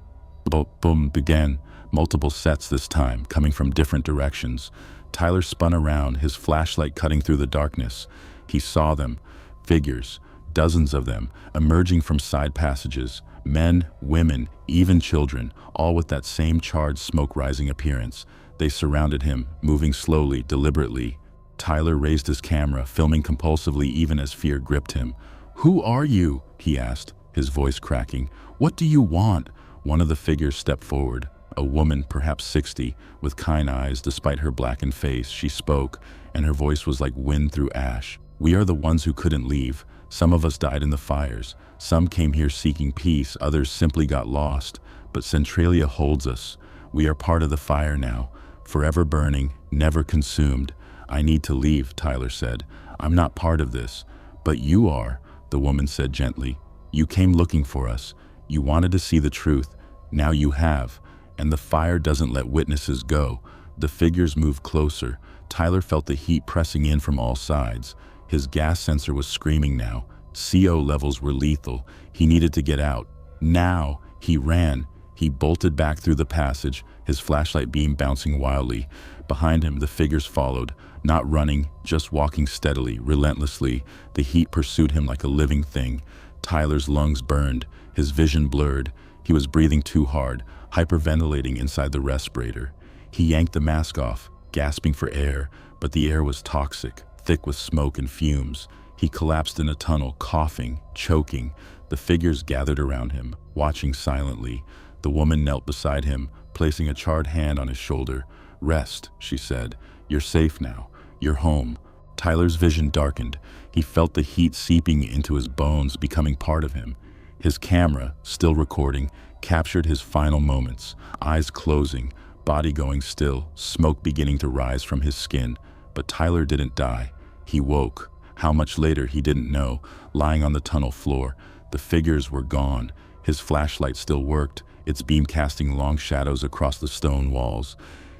Boom, began. Multiple sets this time, coming from different directions. Tyler spun around, his flashlight cutting through the darkness. He saw them, figures, dozens of them, emerging from side passages. Men, women, even children, all with that same charred smoke-rising appearance. They surrounded him, moving slowly, deliberately. Tyler raised his camera, filming compulsively even as fear gripped him. "Who are you?" he asked, his voice cracking. "What do you want?" One of the figures stepped forward. A woman, perhaps 60, with kind eyes despite her blackened face. She spoke, and her voice was like wind through ash. "We are the ones who couldn't leave. Some of us died in the fires. Some came here seeking peace, others simply got lost. But Centralia holds us. We are part of the fire now, forever burning, never consumed. I need to leave, Tyler said. I'm not part of this. But you are, the woman said gently. You came looking for us. You wanted to see the truth. Now you have. And the fire doesn't let witnesses go. The figures moved closer. Tyler felt the heat pressing in from all sides. His gas sensor was screaming now. CO levels were lethal. He needed to get out. Now! He ran. He bolted back through the passage, his flashlight beam bouncing wildly. Behind him, the figures followed, not running, just walking steadily, relentlessly. The heat pursued him like a living thing. Tyler's lungs burned, his vision blurred. He was breathing too hard, hyperventilating inside the respirator. He yanked the mask off, gasping for air, but the air was toxic, thick with smoke and fumes. He collapsed in a tunnel, coughing, choking. The figures gathered around him, watching silently. The woman knelt beside him, placing a charred hand on his shoulder. Rest, she said. You're safe now. You're home. Tyler's vision darkened. He felt the heat seeping into his bones, becoming part of him. His camera, still recording, captured his final moments, eyes closing, body going still, smoke beginning to rise from his skin. But Tyler didn't die. He woke. How much later, he didn't know, lying on the tunnel floor. The figures were gone. His flashlight still worked, its beam casting long shadows across the stone walls.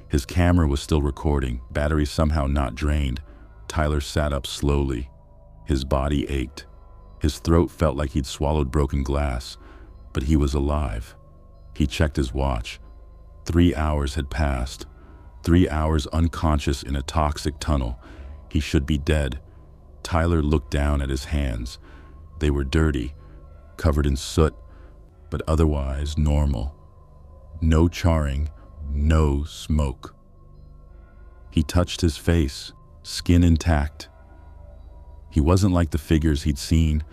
His camera was still recording, battery somehow not drained. Tyler sat up slowly. His body ached. His throat felt like he'd swallowed broken glass, but he was alive. He checked his watch. 3 hours had passed. 3 hours unconscious in a toxic tunnel. He should be dead. Tyler looked down at his hands. They were dirty, covered in soot, but otherwise normal. No charring, no smoke. He touched his face, skin intact. He wasn't like the figures he'd seen,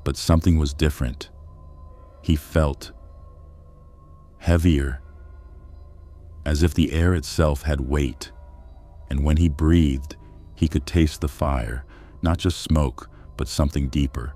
but something was different. He felt heavier, as if the air itself had weight. And when he breathed, he could taste the fire, not just smoke, but something deeper.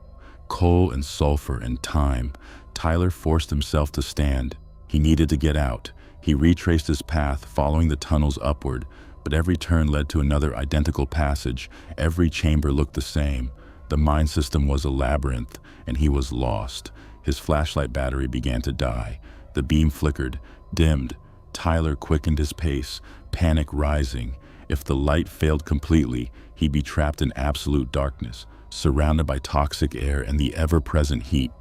Coal and sulfur and time. Tyler forced himself to stand. He needed to get out. He retraced his path, following the tunnels upward, but every turn led to another identical passage. Every chamber looked the same. The mine system was a labyrinth, and he was lost. His flashlight battery began to die. The beam flickered, dimmed. Tyler quickened his pace, panic rising. If the light failed completely, he'd be trapped in absolute darkness, surrounded by toxic air and the ever-present heat.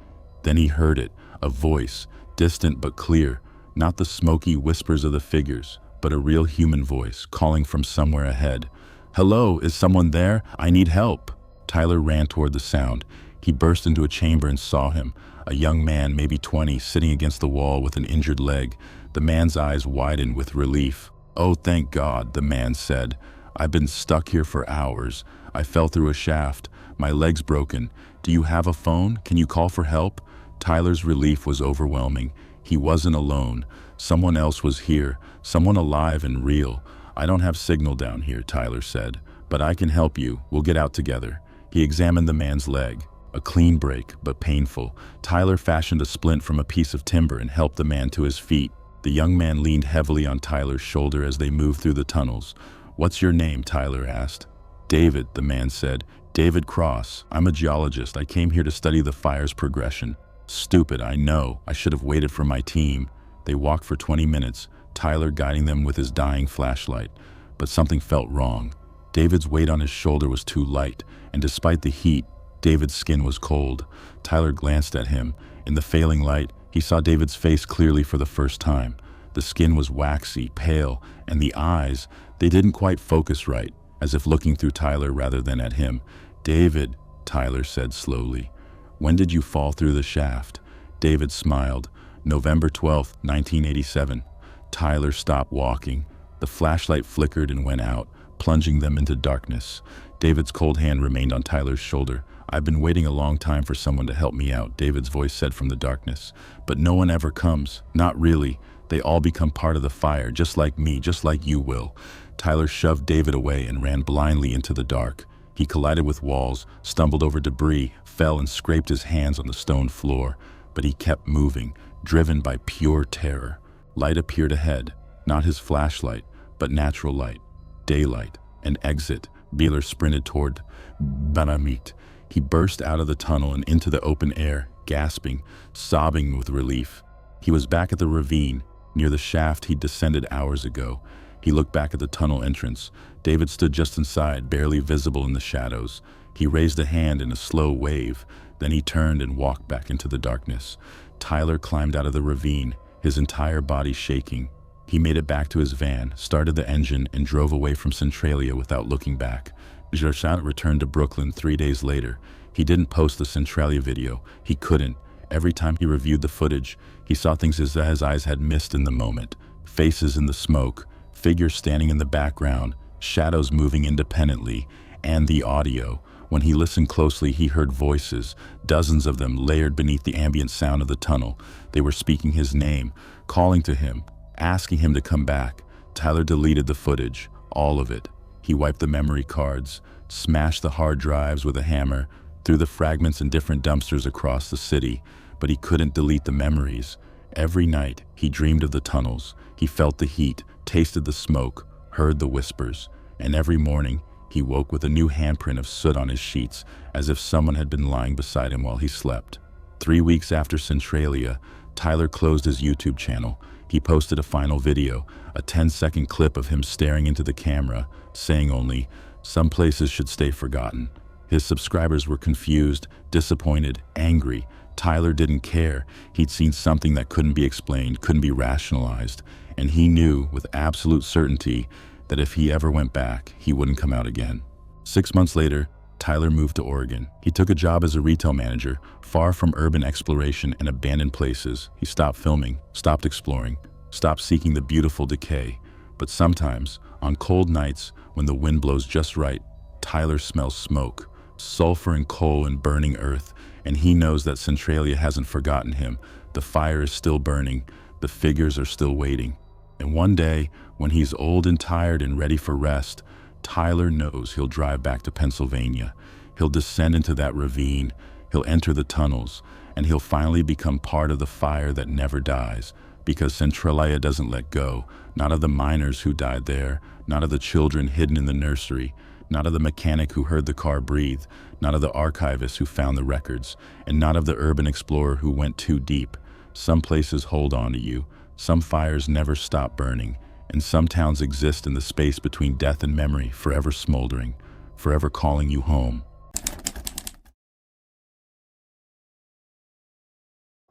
Then he heard it, a voice, distant but clear, not the smoky whispers of the figures, but a real human voice, calling from somewhere ahead. "Hello, is someone there? I need help." Tyler ran toward the sound. He burst into a chamber and saw him, a young man, maybe 20, sitting against the wall with an injured leg. The man's eyes widened with relief. "Oh, thank God," the man said. "I've been stuck here for hours. I fell through a shaft. My leg's broken. Do you have a phone? Can you call for help?" Tyler's relief was overwhelming. He wasn't alone. Someone else was here, someone alive and real. "I don't have signal down here," Tyler said, "but I can help you. We'll get out together." He examined the man's leg. A clean break, but painful. Tyler fashioned a splint from a piece of timber and helped the man to his feet. The young man leaned heavily on Tyler's shoulder as they moved through the tunnels. "What's your name?" Tyler asked. "David," the man said. "David Cross. I'm a geologist. I came here to study the fire's progression." "Stupid, I know. I should have waited for my team." They walked for 20 minutes, Tyler guiding them with his dying flashlight. But something felt wrong. David's weight on his shoulder was too light, and despite the heat, David's skin was cold. Tyler glanced at him. In the failing light, he saw David's face clearly for the first time. The skin was waxy, pale, and the eyes, they didn't quite focus right, as if looking through Tyler rather than at him. "David," Tyler said slowly, "when did you fall through the shaft?" David smiled. "November 12th, 1987. Tyler stopped walking. The flashlight flickered and went out, plunging them into darkness. David's cold hand remained on Tyler's shoulder. "I've been waiting a long time for someone to help me out," David's voice said from the darkness. "But no one ever comes. Not really. They all become part of the fire, just like me, just like you will." Tyler shoved David away and ran blindly into the dark. He collided with walls, stumbled over debris, fell and scraped his hands on the stone floor. But he kept moving, driven by pure terror. Light appeared ahead. Not his flashlight, but natural light, daylight, an exit. Beeler sprinted toward Banamit. He burst out of the tunnel and into the open air, gasping, sobbing with relief. He was back at the ravine, near the shaft he'd descended hours ago. He looked back at the tunnel entrance. David stood just inside, barely visible in the shadows. He raised a hand in a slow wave. Then he turned and walked back into the darkness. Tyler climbed out of the ravine, his entire body shaking. He made it back to his van, started the engine, and drove away from Centralia without looking back. Gershant returned to Brooklyn 3 days later. He didn't post the Centralia video. He couldn't. Every time he reviewed the footage, he saw things his eyes had missed in the moment. Faces in the smoke, figures standing in the background, shadows moving independently, and the audio. When he listened closely, he heard voices, dozens of them layered beneath the ambient sound of the tunnel. They were speaking his name, calling to him, asking him to come back. Tyler deleted the footage, all of it. He wiped the memory cards, smashed the hard drives with a hammer, threw the fragments in different dumpsters across the city, but he couldn't delete the memories. Every night, he dreamed of the tunnels. He felt the heat, tasted the smoke, heard the whispers, and every morning, he woke with a new handprint of soot on his sheets, as if someone had been lying beside him while he slept. 3 weeks after Centralia, Tyler closed his YouTube channel. He posted a final video, a 10-second clip of him staring into the camera, saying only, "Some places should stay forgotten." His subscribers were confused, disappointed, angry. Tyler didn't care. He'd seen something that couldn't be explained, couldn't be rationalized, and he knew with absolute certainty that if he ever went back, he wouldn't come out again. 6 months later, Tyler moved to Oregon. He took a job as a retail manager, far from urban exploration and abandoned places. He stopped filming, stopped exploring, stopped seeking the beautiful decay. But sometimes, on cold nights, when the wind blows just right, Tyler smells smoke, sulfur and coal and burning earth, and he knows that Centralia hasn't forgotten him. The fire is still burning, the figures are still waiting. And one day, when he's old and tired and ready for rest, Tyler knows he'll drive back to Pennsylvania. He'll descend into that ravine, he'll enter the tunnels, and he'll finally become part of the fire that never dies. Because Centralia doesn't let go, not of the miners who died there, not of the children hidden in the nursery, not of the mechanic who heard the car breathe, not of the archivist who found the records, and not of the urban explorer who went too deep. Some places hold on to you, some fires never stop burning, and some towns exist in the space between death and memory, forever smoldering, forever calling you home.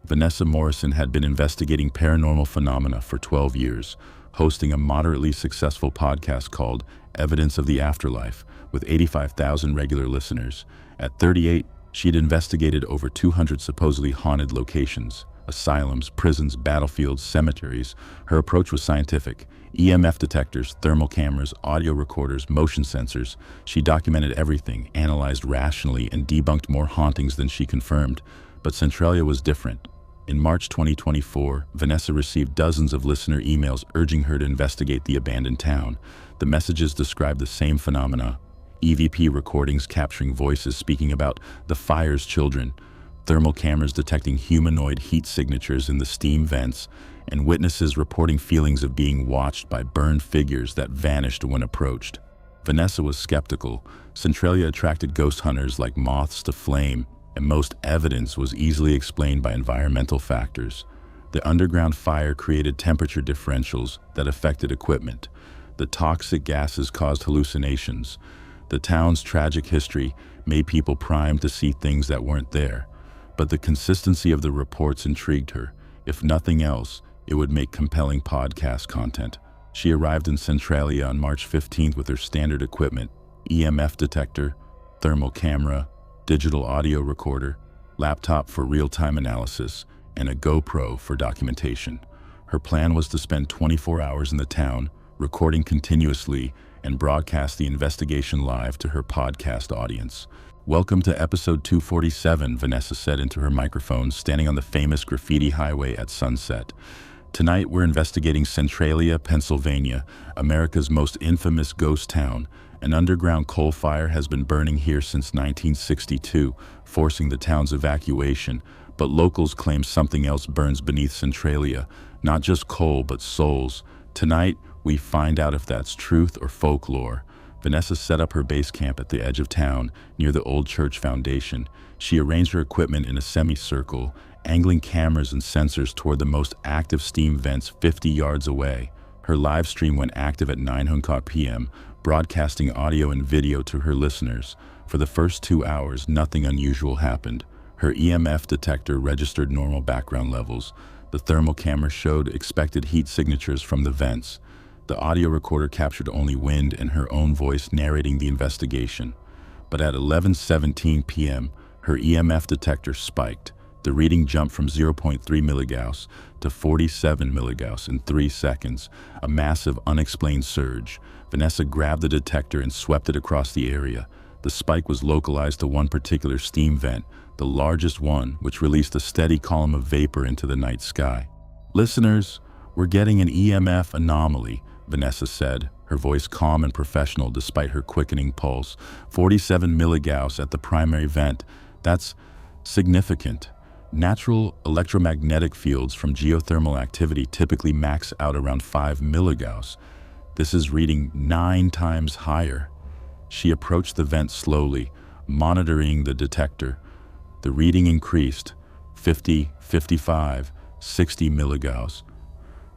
Vanessa Morrison had been investigating paranormal phenomena for 12 years, hosting a moderately successful podcast called Evidence of the Afterlife, with 85,000 regular listeners. At 38, she'd investigated over 200 supposedly haunted locations, asylums, prisons, battlefields, cemeteries. Her approach was scientific. EMF detectors, thermal cameras, audio recorders, motion sensors. She documented everything, analyzed rationally, and debunked more hauntings than she confirmed. But Centralia was different. In March 2024, Vanessa received dozens of listener emails urging her to investigate the abandoned town. The messages described the same phenomena: EVP recordings capturing voices speaking about the fire's children, thermal cameras detecting humanoid heat signatures in the steam vents, and witnesses reporting feelings of being watched by burned figures that vanished when approached. Vanessa was skeptical. Centralia attracted ghost hunters like moths to flame, and most evidence was easily explained by environmental factors. The underground fire created temperature differentials that affected equipment. The toxic gases caused hallucinations. The town's tragic history made people primed to see things that weren't there. But the consistency of the reports intrigued her. If nothing else, it would make compelling podcast content. She arrived in Centralia on March 15th with her standard equipment: EMF detector, thermal camera, digital audio recorder, laptop for real-time analysis, and a GoPro for documentation. Her plan was to spend 24 hours in the town, recording continuously, and broadcast the investigation live to her podcast audience. "Welcome to episode 247, Vanessa said into her microphone, standing on the famous graffiti highway at sunset. "Tonight, we're investigating Centralia, Pennsylvania, America's most infamous ghost town. An underground coal fire has been burning here since 1962, forcing the town's evacuation. But locals claim something else burns beneath Centralia. Not just coal, but souls. Tonight, we find out if that's truth or folklore. Vanessa set up her base camp at the edge of town, near the old church foundation. She arranged her equipment in a semicircle, angling cameras and sensors toward the most active steam vents 50 yards away. Her live stream went active at 9:00 p.m., broadcasting audio and video to her listeners. For the first 2 hours, nothing unusual happened. Her EMF detector registered normal background levels. The thermal camera showed expected heat signatures from the vents. The audio recorder captured only wind and her own voice narrating the investigation. But at 11:17 p.m., her EMF detector spiked. The reading jumped from 0.3 milligauss to 47 milligauss in 3 seconds, a massive unexplained surge. Vanessa grabbed the detector and swept it across the area. The spike was localized to one particular steam vent, the largest one, which released a steady column of vapor into the night sky. "Listeners, we're getting an EMF anomaly," Vanessa said, her voice calm and professional despite her quickening pulse. 47 milligauss at the primary vent. That's significant. Natural electromagnetic fields from geothermal activity typically max out around 5 milligauss. This is reading 9 times higher. She approached the vent slowly, monitoring the detector. The reading increased, 50, 55, 60 milligauss.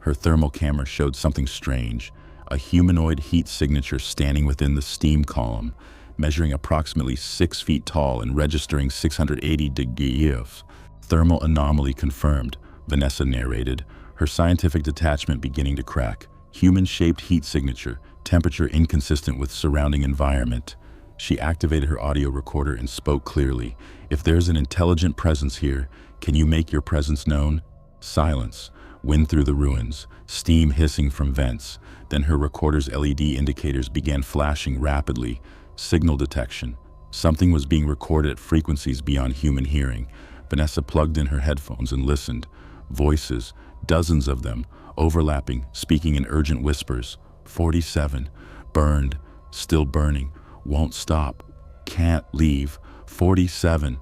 Her thermal camera showed something strange, a humanoid heat signature standing within the steam column, measuring approximately 6 feet tall and registering 680 degrees. "Thermal anomaly confirmed," Vanessa narrated, her scientific detachment beginning to crack. "Human-shaped heat signature, temperature inconsistent with surrounding environment." She activated her audio recorder and spoke clearly. "If there's an intelligent presence here, can you make your presence known?" Silence. Wind through the ruins, steam hissing from vents. Then her recorder's LED indicators began flashing rapidly. Signal detection. Something was being recorded at frequencies beyond human hearing. Vanessa plugged in her headphones and listened. Voices, dozens of them, overlapping, speaking in urgent whispers. 47. Burned. Still burning. Won't stop. Can't leave. 47.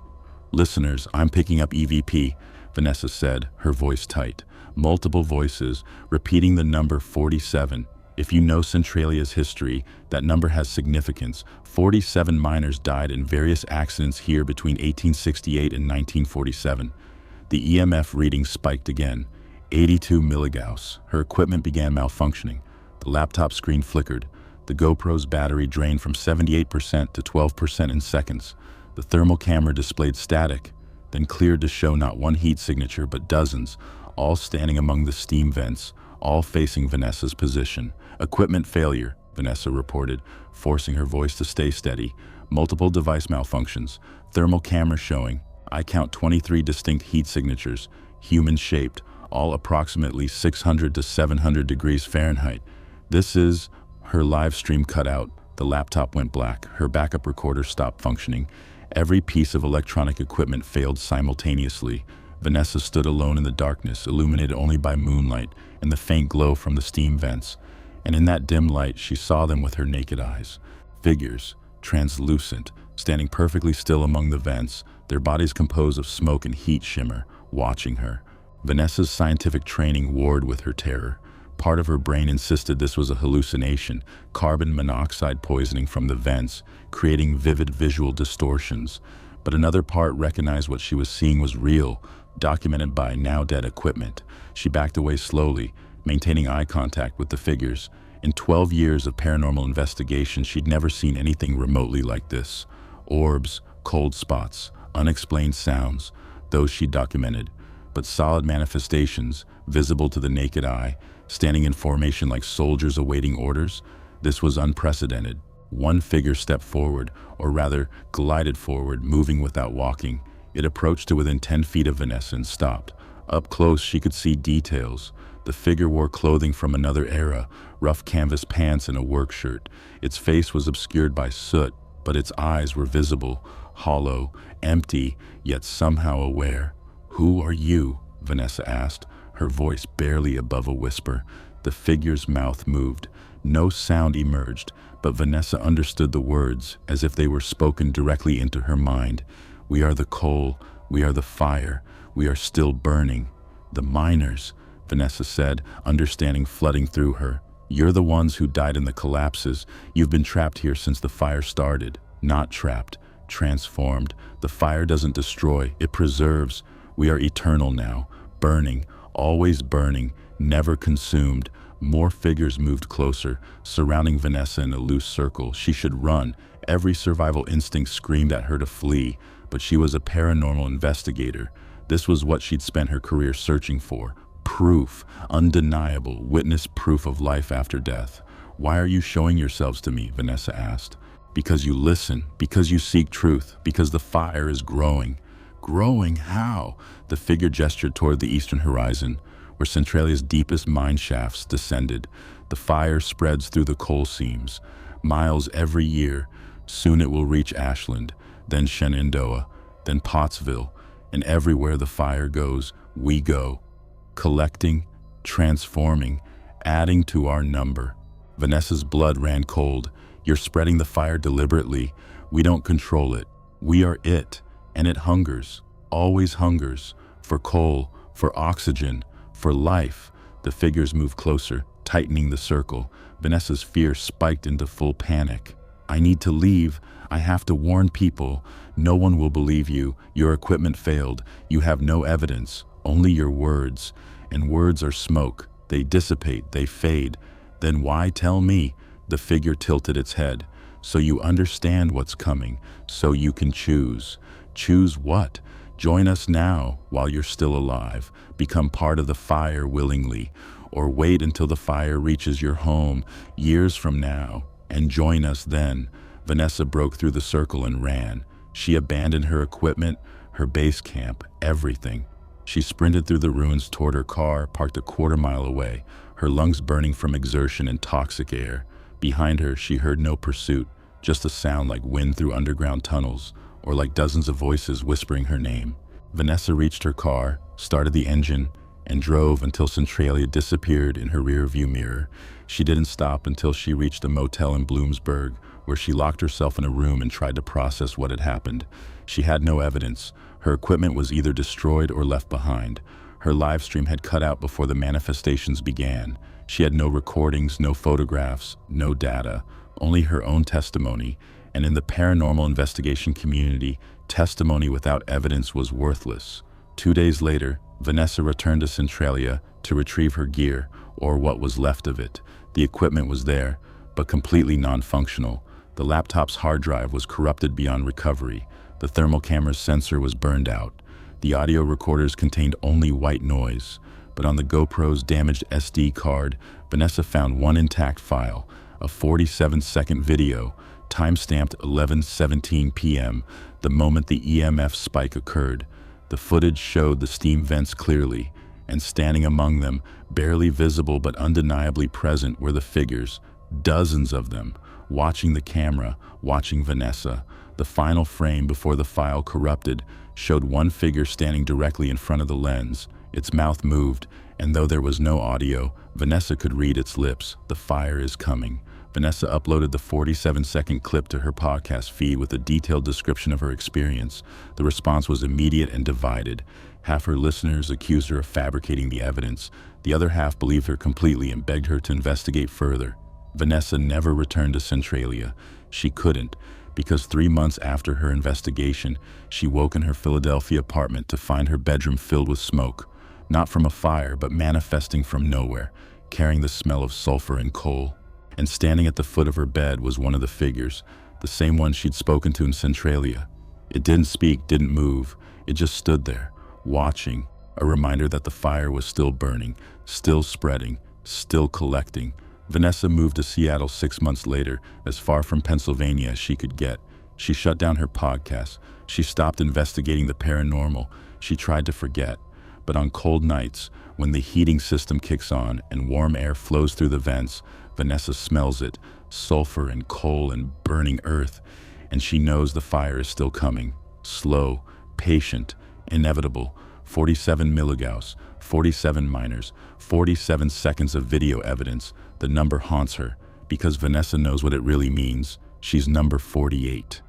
"Listeners, I'm picking up EVP," Vanessa said, her voice tight. Multiple voices, repeating the number 47. If you know Centralia's history, that number has significance. 47 miners died in various accidents here between 1868 and 1947. The EMF reading spiked again. 82 milligauss. Her equipment began malfunctioning. The laptop screen flickered. The GoPro's battery drained from 78% to 12% in seconds. The thermal camera displayed static, then cleared to show not one heat signature but dozens, all standing among the steam vents, all facing Vanessa's position. "Equipment failure," Vanessa reported, forcing her voice to stay steady. "Multiple device malfunctions. Thermal camera showing. I count 23 distinct heat signatures, human-shaped, all approximately 600 to 700 degrees Fahrenheit. This is..." Her live stream cut out. The laptop went black. Her backup recorder stopped functioning. Every piece of electronic equipment failed simultaneously. Vanessa stood alone in the darkness, illuminated only by moonlight and the faint glow from the steam vents. And in that dim light, she saw them with her naked eyes. Figures, translucent, standing perfectly still among the vents, their bodies composed of smoke and heat shimmer, watching her. Vanessa's scientific training warred with her terror. Part of her brain insisted this was a hallucination, carbon monoxide poisoning from the vents, creating vivid visual distortions. But another part recognized what she was seeing was real, documented by now-dead equipment. She backed away slowly, maintaining eye contact with the figures. In 12 years of paranormal investigation, she'd never seen anything remotely like this. Orbs, cold spots, unexplained sounds, those she documented. But solid manifestations, visible to the naked eye, standing in formation like soldiers awaiting orders. This was unprecedented. One figure stepped forward, or rather, glided forward, moving without walking. It approached to within 10 feet of Vanessa and stopped. Up close, she could see details. The figure wore clothing from another era, rough canvas pants and a work shirt. Its face was obscured by soot, but its eyes were visible, hollow, empty, yet somehow aware. "Who are you?" Vanessa asked, her voice barely above a whisper. The figure's mouth moved. No sound emerged, but Vanessa understood the words as if they were spoken directly into her mind. "We are the coal, we are the fire, we are still burning. The miners," Vanessa said, understanding flooding through her. "You're the ones who died in the collapses. You've been trapped here since the fire started." "Not trapped, transformed. The fire doesn't destroy, it preserves. We are eternal now, burning, always burning, never consumed." More figures moved closer, surrounding Vanessa in a loose circle. She should run. Every survival instinct screamed at her to flee, but she was a paranormal investigator. This was what she'd spent her career searching for. Proof, undeniable, witness proof of life after death. "Why are you showing yourselves to me?" Vanessa asked. "Because you listen, because you seek truth, because the fire is growing." "Growing? How?" The figure gestured toward the eastern horizon, where Centralia's deepest mine shafts descended. "The fire spreads through the coal seams, miles every year. Soon it will reach Ashland, then Shenandoah, then Pottsville, and everywhere the fire goes, we go. Collecting, transforming, adding to our number." Vanessa's blood ran cold. "You're spreading the fire deliberately. We don't control it. We are it, and it hungers, always hungers, for coal, for oxygen, for life." The figures moved closer, tightening the circle. Vanessa's fear spiked into full panic. "I need to leave. I have to warn people. No one will believe you. Your equipment failed. You have no evidence, only your words. And words are smoke. They dissipate, they fade. Then why tell me?" The figure tilted its head. "So you understand what's coming, so you can choose." "Choose what?" "Join us now, while you're still alive. Become part of the fire willingly. Or wait until the fire reaches your home, years from now, and join us then." Vanessa broke through the circle and ran. She abandoned her equipment, her base camp, everything. She sprinted through the ruins toward her car, parked a quarter-mile away, her lungs burning from exertion and toxic air. Behind her, she heard no pursuit, just a sound like wind through underground tunnels, or like dozens of voices whispering her name. Vanessa reached her car, started the engine, and drove until Centralia disappeared in her rearview mirror. She didn't stop until she reached a motel in Bloomsburg, where she locked herself in a room and tried to process what had happened. She had no evidence. Her equipment was either destroyed or left behind. Her live stream had cut out before the manifestations began. She had no recordings, no photographs, no data, only her own testimony. And in the paranormal investigation community, testimony without evidence was worthless. 2 days later, Vanessa returned to Centralia to retrieve her gear, or what was left of it. The equipment was there, but completely non-functional. The laptop's hard drive was corrupted beyond recovery. The thermal camera's sensor was burned out. The audio recorders contained only white noise. But on the GoPro's damaged SD card, Vanessa found one intact file, a 47-second video, time-stamped 11:17 p.m., the moment the EMF spike occurred. The footage showed the steam vents clearly, and standing among them, barely visible but undeniably present, were the figures, dozens of them, watching the camera, watching Vanessa. The final frame before the file corrupted showed one figure standing directly in front of the lens. Its mouth moved, and though there was no audio, Vanessa could read its lips. "The fire is coming." Vanessa uploaded the 47-second clip to her podcast feed with a detailed description of her experience. The response was immediate and divided. Half her listeners accused her of fabricating the evidence. The other half believed her completely and begged her to investigate further. Vanessa never returned to Centralia. She couldn't, because 3 months after her investigation, she woke in her Philadelphia apartment to find her bedroom filled with smoke. Not from a fire, but manifesting from nowhere, carrying the smell of sulfur and coal. And standing at the foot of her bed was one of the figures, the same one she'd spoken to in Centralia. It didn't speak, didn't move. It just stood there, watching, a reminder that the fire was still burning, still spreading, still collecting. Vanessa moved to Seattle 6 months later, as far from Pennsylvania as she could get. She shut down her podcast. She stopped investigating the paranormal. She tried to forget. But on cold nights, when the heating system kicks on and warm air flows through the vents, Vanessa smells it, sulfur and coal and burning earth, and she knows the fire is still coming. Slow, patient, inevitable. 47 milligauss, 47 miners, 47 seconds of video evidence. The number haunts her, because Vanessa knows what it really means. She's number 48.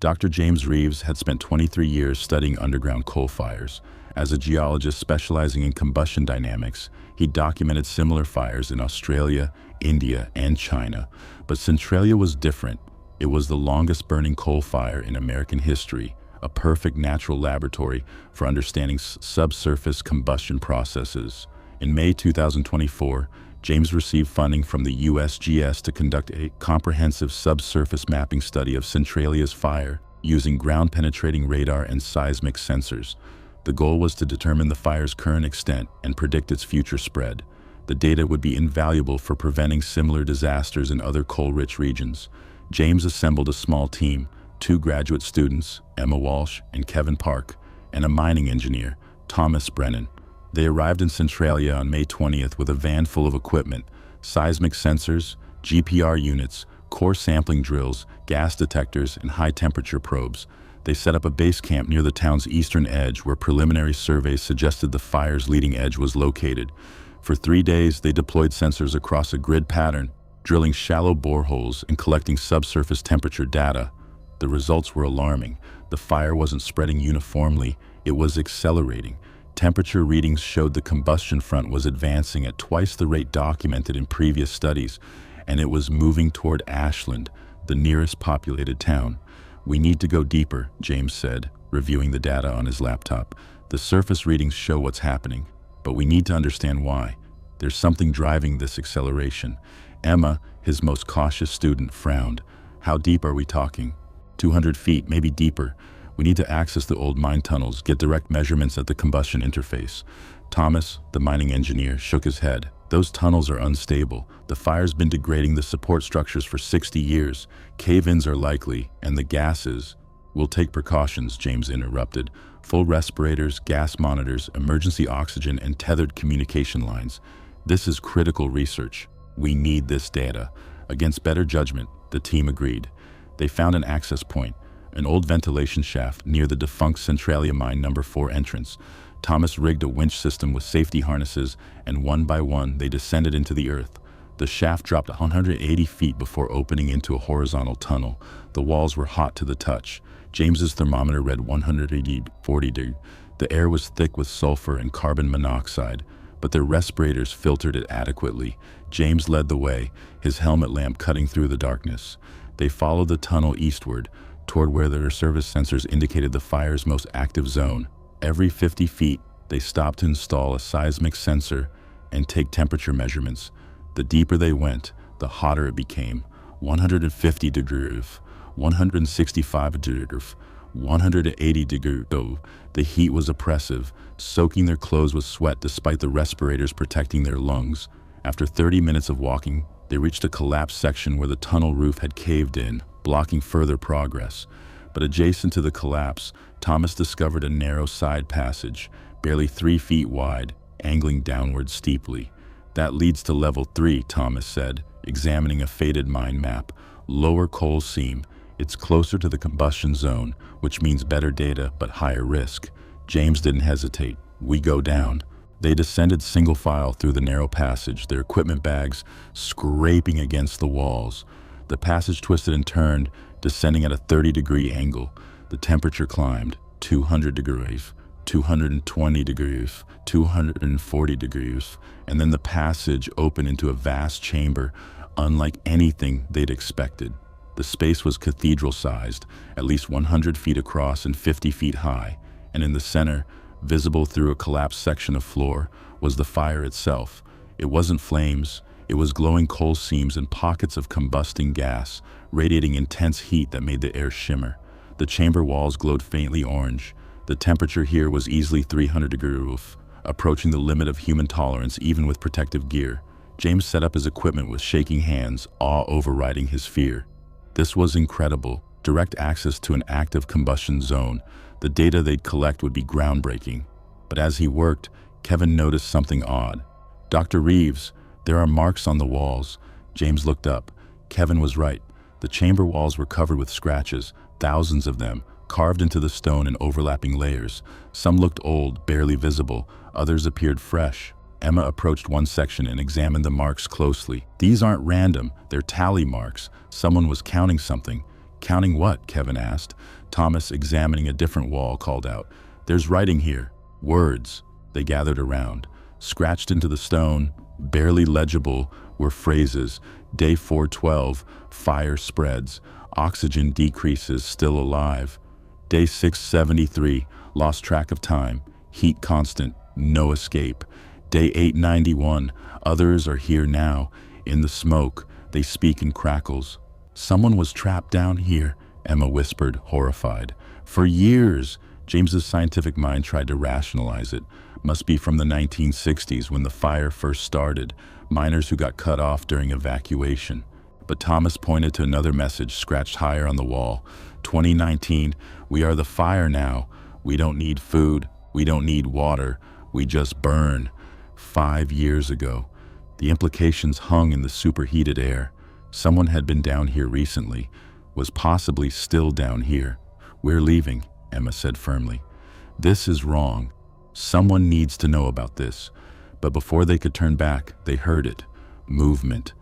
Dr. James Reeves had spent 23 years studying underground coal fires. As a geologist specializing in combustion dynamics, he documented similar fires in Australia, India, and China. But Centralia was different. It was the longest burning coal fire in American history, a perfect natural laboratory for understanding subsurface combustion processes. In May 2024, James received funding from the USGS to conduct a comprehensive subsurface mapping study of Centralia's fire using ground-penetrating radar and seismic sensors. The goal was to determine the fire's current extent and predict its future spread. The data would be invaluable for preventing similar disasters in other coal-rich regions. James assembled a small team, 2 graduate students, Emma Walsh and Kevin Park, and a mining engineer, Thomas Brennan. They arrived in Centralia on May 20th with a van full of equipment: seismic sensors, GPR units, core sampling drills, gas detectors, and high-temperature probes. They set up a base camp near the town's eastern edge where preliminary surveys suggested the fire's leading edge was located. For 3 days, they deployed sensors across a grid pattern, drilling shallow boreholes and collecting subsurface temperature data. The results were alarming. The fire wasn't spreading uniformly, it was accelerating. Temperature readings showed the combustion front was advancing at twice the rate documented in previous studies, and it was moving toward Ashland, the nearest populated town. "We need to go deeper," James said, reviewing the data on his laptop. "The surface readings show what's happening, but we need to understand why. There's something driving this acceleration." Emma, his most cautious student, frowned. "How deep are we talking?" 200 feet, maybe deeper. "We need to access the old mine tunnels, get direct measurements at the combustion interface." Thomas, the mining engineer, shook his head. "Those tunnels are unstable. The fire's been degrading the support structures for 60 years. Cave-ins are likely, and the gases—" "We'll take precautions," James interrupted. "Full respirators, gas monitors, emergency oxygen, and tethered communication lines. This is critical research. We need this data." Against better judgment, the team agreed. They found an access point, an old ventilation shaft near the defunct Centralia Mine No. 4 entrance. Thomas rigged a winch system with safety harnesses, and one by one they descended into the earth. The shaft dropped 180 feet before opening into a horizontal tunnel. The walls were hot to the touch. James's thermometer read 140. The air was thick with sulfur and carbon monoxide, but their respirators filtered it adequately. James led the way, his helmet lamp cutting through the darkness. They followed the tunnel eastward, toward where their service sensors indicated the fire's most active zone. Every 50 feet, they stopped to install a seismic sensor and take temperature measurements. The deeper they went, the hotter it became. 150 degrees, 165 degrees, 180 degrees. The heat was oppressive, soaking their clothes with sweat despite the respirators protecting their lungs. After 30 minutes of walking, they reached a collapsed section where the tunnel roof had caved in, blocking further progress. But adjacent to the collapse, Thomas discovered a narrow side passage, barely 3 feet wide, angling downward steeply. "That leads to level 3, Thomas said, examining a faded mine map. "Lower coal seam. It's closer to the combustion zone, which means better data but higher risk." James didn't hesitate. "We go down." They descended single file through the narrow passage, their equipment bags scraping against the walls. The passage twisted and turned, descending at a 30-degree angle. The temperature climbed: 200 degrees, 220 degrees, 240 degrees, and then the passage opened into a vast chamber, unlike anything they'd expected. The space was cathedral-sized, at least 100 feet across and 50 feet high, and in the center, visible through a collapsed section of floor, was the fire itself. It wasn't flames, it was glowing coal seams and pockets of combusting gas, radiating intense heat that made the air shimmer. The chamber walls glowed faintly orange. The temperature here was easily 300 degrees, approaching the limit of human tolerance even with protective gear. James set up his equipment with shaking hands, awe overriding his fear. This was incredible. Direct access to an active combustion zone. The data they'd collect would be groundbreaking. But as he worked, Kevin noticed something odd. "Dr. Reeves, there are marks on the walls." James looked up. Kevin was right. The chamber walls were covered with scratches, thousands of them, carved into the stone in overlapping layers. Some looked old, barely visible. Others appeared fresh. Emma approached one section and examined the marks closely. "These aren't random, they're tally marks. Someone was counting something." Counting what? Kevin asked. Thomas, examining a different wall, called out, "There's writing here. Words." They gathered around. Scratched into the stone, barely legible, were phrases. Day 412, fire spreads. Oxygen decreases, still alive. Day 673, lost track of time. Heat constant, no escape. Day 891, others are here now. In the smoke, they speak in crackles. "Someone was trapped down here," Emma whispered, horrified. "For years." James's scientific mind tried to rationalize it. Must be from the 1960s when the fire first started, miners who got cut off during evacuation. But Thomas pointed to another message scratched higher on the wall. 2019, we are the fire now. We don't need food. We don't need water. We just burn. 5 years ago. The implications hung in the superheated air. Someone had been down here recently, was possibly still down here. "We're leaving," Emma said firmly. "This is wrong. Someone needs to know about this." But before they could turn back, they heard it. Movement.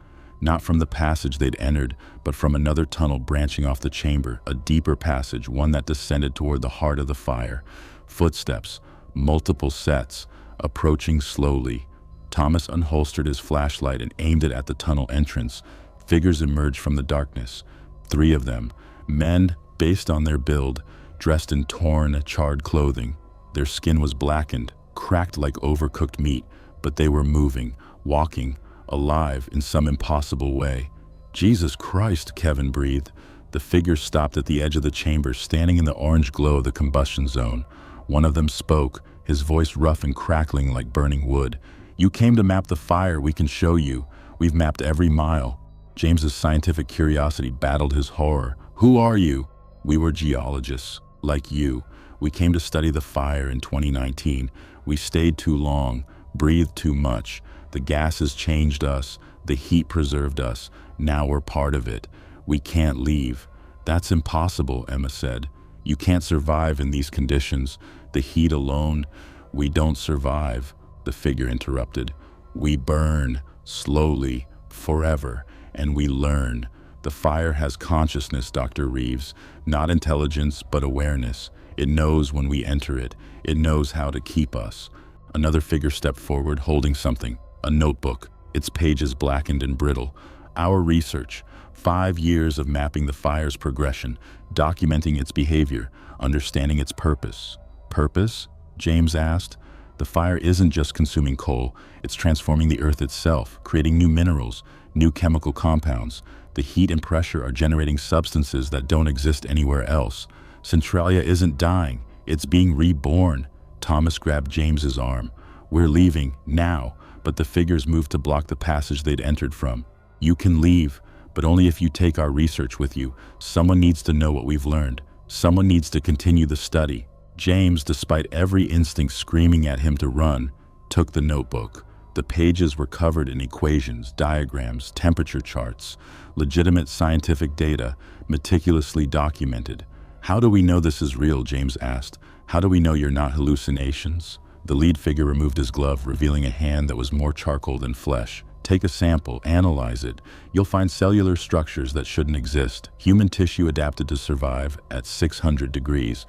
Not from the passage they'd entered, but from another tunnel branching off the chamber, a deeper passage, one that descended toward the heart of the fire. Footsteps, multiple sets, approaching slowly. Thomas unholstered his flashlight and aimed it at the tunnel entrance. Figures emerged from the darkness. 3 of them, men based on their build, dressed in torn, charred clothing. Their skin was blackened, cracked like overcooked meat, but they were moving, walking, alive in some impossible way. "Jesus Christ," Kevin breathed. The figure stopped at the edge of the chamber, standing in the orange glow of the combustion zone. One of them spoke, his voice rough and crackling like burning wood. "You came to map the fire. We can show you. We've mapped every mile." James's scientific curiosity battled his horror. "Who are you?" "We were geologists, like you. We came to study the fire in 2019. We stayed too long, breathed too much. The gases changed us. The heat preserved us. Now we're part of it. We can't leave." "That's impossible," Emma said. "You can't survive in these conditions. The heat alone." "We don't survive," the figure interrupted. "We burn, slowly, forever, and we learn. The fire has consciousness, Dr. Reeves. Not intelligence, but awareness. It knows when we enter it. It knows how to keep us." Another figure stepped forward, holding something. A notebook, its pages blackened and brittle. "Our research. 5 years of mapping the fire's progression, documenting its behavior, understanding its purpose." "Purpose?" James asked. "The fire isn't just consuming coal, it's transforming the earth itself, creating new minerals, new chemical compounds. The heat and pressure are generating substances that don't exist anywhere else. Centralia isn't dying, it's being reborn." Thomas grabbed James's arm. "We're leaving, now." But the figures moved to block the passage they'd entered from. "You can leave, but only if you take our research with you. Someone needs to know what we've learned. Someone needs to continue the study." James, despite every instinct screaming at him to run, took the notebook. The pages were covered in equations, diagrams, temperature charts, legitimate scientific data, meticulously documented. "How do we know this is real?" James asked. "How do we know you're not hallucinations?" The lead figure removed his glove, revealing a hand that was more charcoal than flesh. "Take a sample, analyze it. You'll find cellular structures that shouldn't exist. Human tissue adapted to survive at 600 degrees.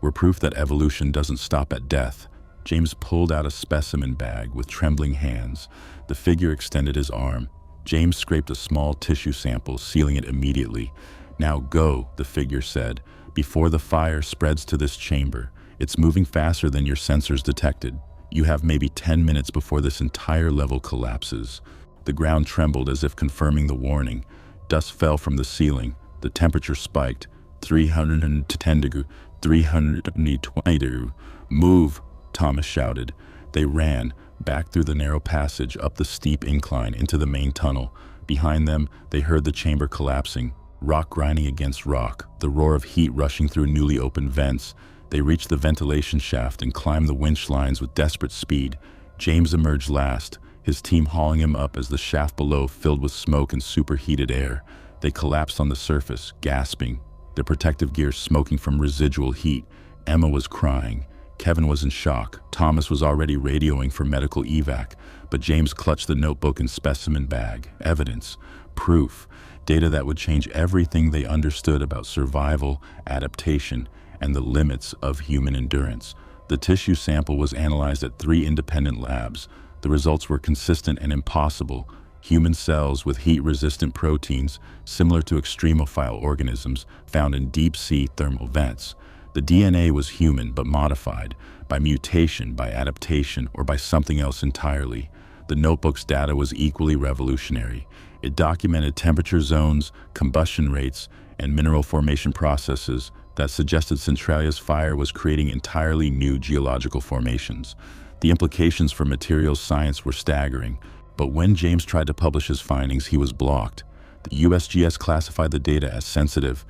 We're proof that evolution doesn't stop at death." James pulled out a specimen bag with trembling hands. The figure extended his arm. James scraped a small tissue sample, sealing it immediately. "Now go," the figure said, "before the fire spreads to this chamber. It's moving faster than your sensors detected. You have maybe 10 minutes before this entire level collapses." The ground trembled as if confirming the warning. Dust fell from the ceiling. The temperature spiked. 310 degrees, 320 degrees. "Move," Thomas shouted. They ran, back through the narrow passage, up the steep incline, into the main tunnel. Behind them, they heard the chamber collapsing, rock grinding against rock, the roar of heat rushing through newly opened vents. They reached the ventilation shaft and climbed the winch lines with desperate speed. James emerged last, his team hauling him up as the shaft below filled with smoke and superheated air. They collapsed on the surface, gasping, their protective gear smoking from residual heat. Emma was crying. Kevin was in shock. Thomas was already radioing for medical evac, but James clutched the notebook and specimen bag. Evidence, proof, data that would change everything they understood about survival, adaptation, and the limits of human endurance. The tissue sample was analyzed at 3 independent labs. The results were consistent and impossible. Human cells with heat-resistant proteins, similar to extremophile organisms, found in deep-sea thermal vents. The DNA was human but modified, by mutation, by adaptation, or by something else entirely. The notebook's data was equally revolutionary. It documented temperature zones, combustion rates, and mineral formation processes that suggested Centralia's fire was creating entirely new geological formations. The implications for materials science were staggering, but when James tried to publish his findings, he was blocked. The USGS classified the data as sensitive.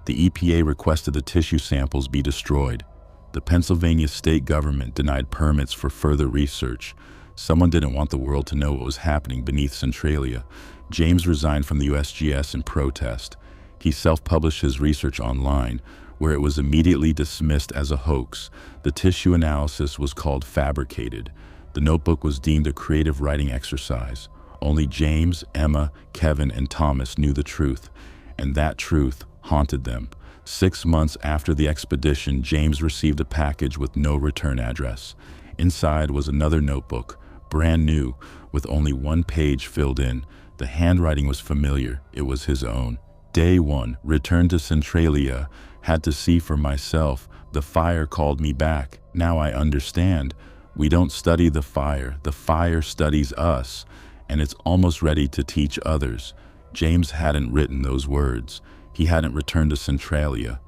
The EPA requested the tissue samples be destroyed. The Pennsylvania state government denied permits for further research. Someone didn't want the world to know what was happening beneath Centralia. James resigned from the USGS in protest. He self-published his research online, where it was immediately dismissed as a hoax. The tissue analysis was called fabricated. The notebook was deemed a creative writing exercise. Only James, Emma, Kevin, and Thomas knew the truth, and that truth haunted them. 6 months after the expedition, James received a package with no return address. Inside was another notebook, brand new, with only 1 page filled in. The handwriting was familiar. It was his own. Day 1, returned to Centralia, had to see for myself. The fire called me back. Now I understand. We don't study the fire studies us, and it's almost ready to teach others. James hadn't written those words. He hadn't returned to Centralia.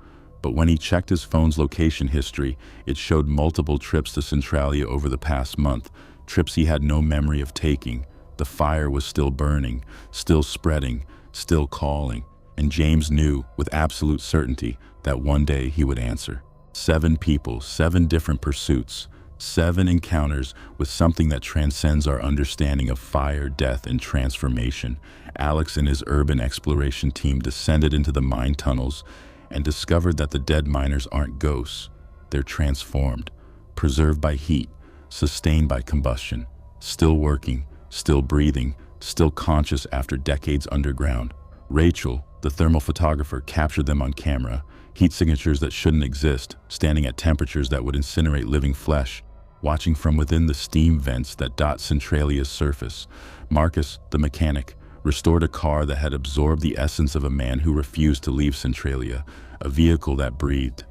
But when he checked his phone's location history, it showed multiple trips to Centralia over the past month, trips he had no memory of taking. The fire was still burning, still spreading, still calling, and James knew with absolute certainty that one day he would answer. 7 people, 7 different pursuits, 7 encounters with something that transcends our understanding of fire, death, and transformation. Alex and his urban exploration team descended into the mine tunnels and discovered that the dead miners aren't ghosts. They're transformed, preserved by heat, sustained by combustion, still working, still breathing, still conscious after decades underground. Rachel, the thermal photographer, captured them on camera, heat signatures that shouldn't exist, standing at temperatures that would incinerate living flesh, watching from within the steam vents that dot Centralia's surface. Marcus, the mechanic, restored a car that had absorbed the essence of a man who refused to leave Centralia, a vehicle that breathed,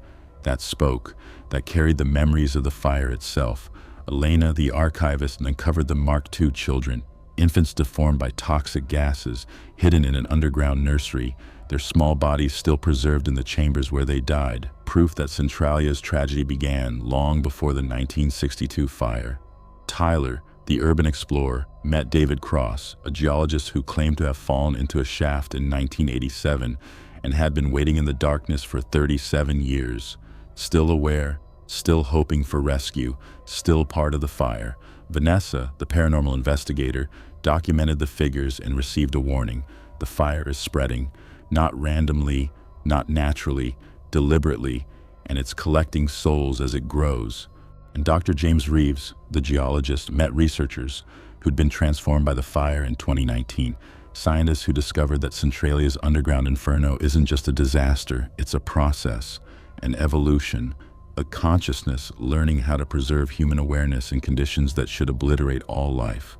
that spoke, that carried the memories of the fire itself. Elena, the archivist, uncovered the Mark II children, infants deformed by toxic gases, hidden in an underground nursery, their small bodies still preserved in the chambers where they died, proof that Centralia's tragedy began long before the 1962 fire. Tyler, the urban explorer, met David Cross, a geologist who claimed to have fallen into a shaft in 1987 and had been waiting in the darkness for 37 years. Still aware, still hoping for rescue, still part of the fire. Vanessa, the paranormal investigator, documented the figures and received a warning. The fire is spreading, not randomly, not naturally, deliberately, and it's collecting souls as it grows. And Dr. James Reeves, the geologist, met researchers who'd been transformed by the fire in 2019, scientists who discovered that Centralia's underground inferno isn't just a disaster, it's a process, an evolution, a consciousness learning how to preserve human awareness in conditions that should obliterate all life.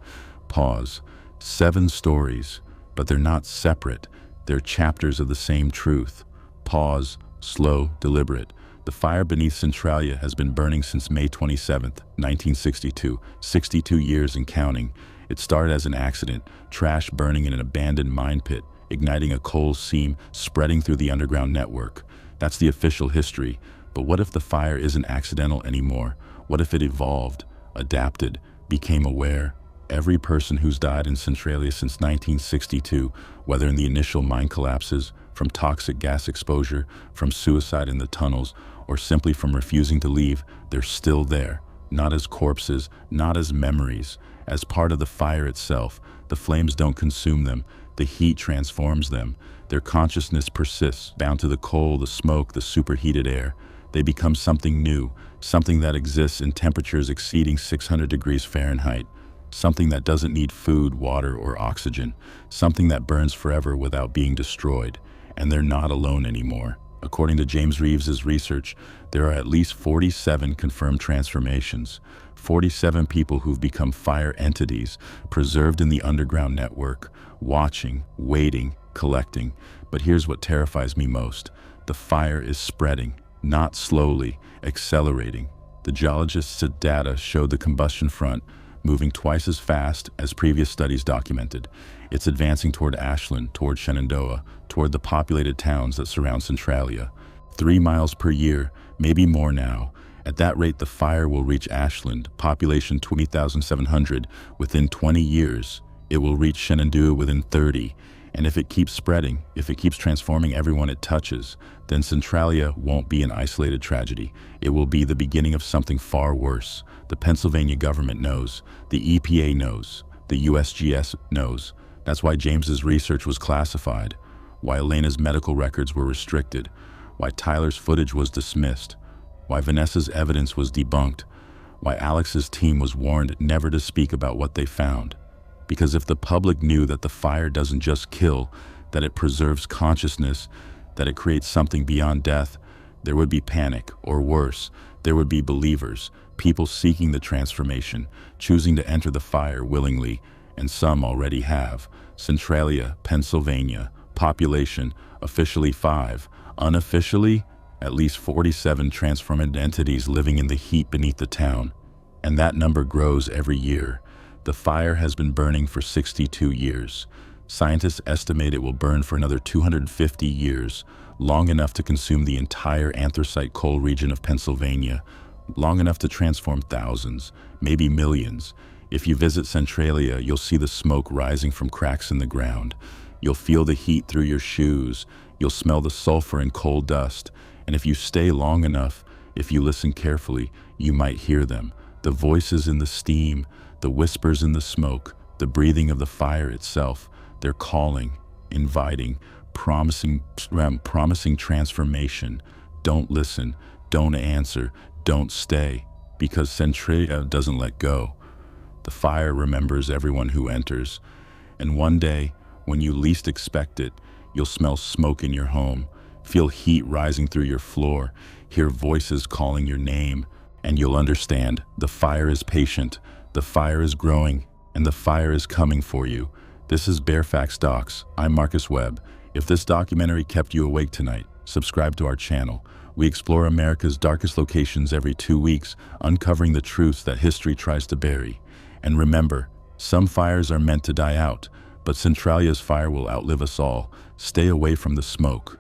Pause. 7 stories, but they're not separate. They're chapters of the same truth. Pause. Slow, deliberate. The fire beneath Centralia has been burning since May 27, 1962, 62 years and counting. It started as an accident, trash burning in an abandoned mine pit, igniting a coal seam, spreading through the underground network. That's the official history. But what if the fire isn't accidental anymore? What if it evolved, adapted, became aware? Every person who's died in Centralia since 1962, whether in the initial mine collapses, from toxic gas exposure, from suicide in the tunnels, or simply from refusing to leave, they're still there. Not as corpses, not as memories, as part of the fire itself. The flames don't consume them, the heat transforms them. Their consciousness persists, bound to the coal, the smoke, the superheated air. They become something new, something that exists in temperatures exceeding 600 degrees Fahrenheit, something that doesn't need food, water, or oxygen, something that burns forever without being destroyed. And they're not alone anymore. According to James Reeves's research, there are at least 47 confirmed transformations, 47 people who've become fire entities, preserved in the underground network, watching, waiting, collecting. But here's what terrifies me most. The fire is spreading, not slowly, accelerating. The geologists' data showed the combustion front moving twice as fast as previous studies documented. It's advancing toward Ashland, toward Shenandoah, toward the populated towns that surround Centralia. 3 miles per year, maybe more now. At that rate, the fire will reach Ashland, population 20,700, within 20 years. It will reach Shenandoah within 30. And if it keeps spreading, if it keeps transforming everyone it touches, then Centralia won't be an isolated tragedy. It will be the beginning of something far worse. The Pennsylvania government knows. The EPA knows. The USGS knows. That's why James's research was classified, why Elena's medical records were restricted, why Tyler's footage was dismissed, why Vanessa's evidence was debunked, why Alex's team was warned never to speak about what they found. Because if the public knew that the fire doesn't just kill, that it preserves consciousness, that it creates something beyond death, there would be panic, or worse, there would be believers, people seeking the transformation, choosing to enter the fire willingly, and some already have. Centralia, Pennsylvania, population, officially 5, unofficially, at least 47 transformed entities living in the heat beneath the town. And that number grows every year. The fire has been burning for 62 years. Scientists estimate it will burn for another 250 years, long enough to consume the entire anthracite coal region of Pennsylvania, long enough to transform thousands, maybe millions. If you visit Centralia, you'll see the smoke rising from cracks in the ground. You'll feel the heat through your shoes. You'll smell the sulfur and coal dust. And if you stay long enough, if you listen carefully, you might hear them. The voices in the steam, the whispers in the smoke, the breathing of the fire itself. They're calling, inviting, promising transformation. Don't listen, don't answer, don't stay, because Centralia doesn't let go. The fire remembers everyone who enters, and one day, when you least expect it, you'll smell smoke in your home, feel heat rising through your floor, hear voices calling your name, and you'll understand the fire is patient, the fire is growing, and the fire is coming for you. This is Barefax Docs. I'm Marcus Webb. If this documentary kept you awake tonight, subscribe to our channel. We explore America's darkest locations every 2 weeks, uncovering the truths that history tries to bury. And remember, some fires are meant to die out, but Centralia's fire will outlive us all. Stay away from the smoke.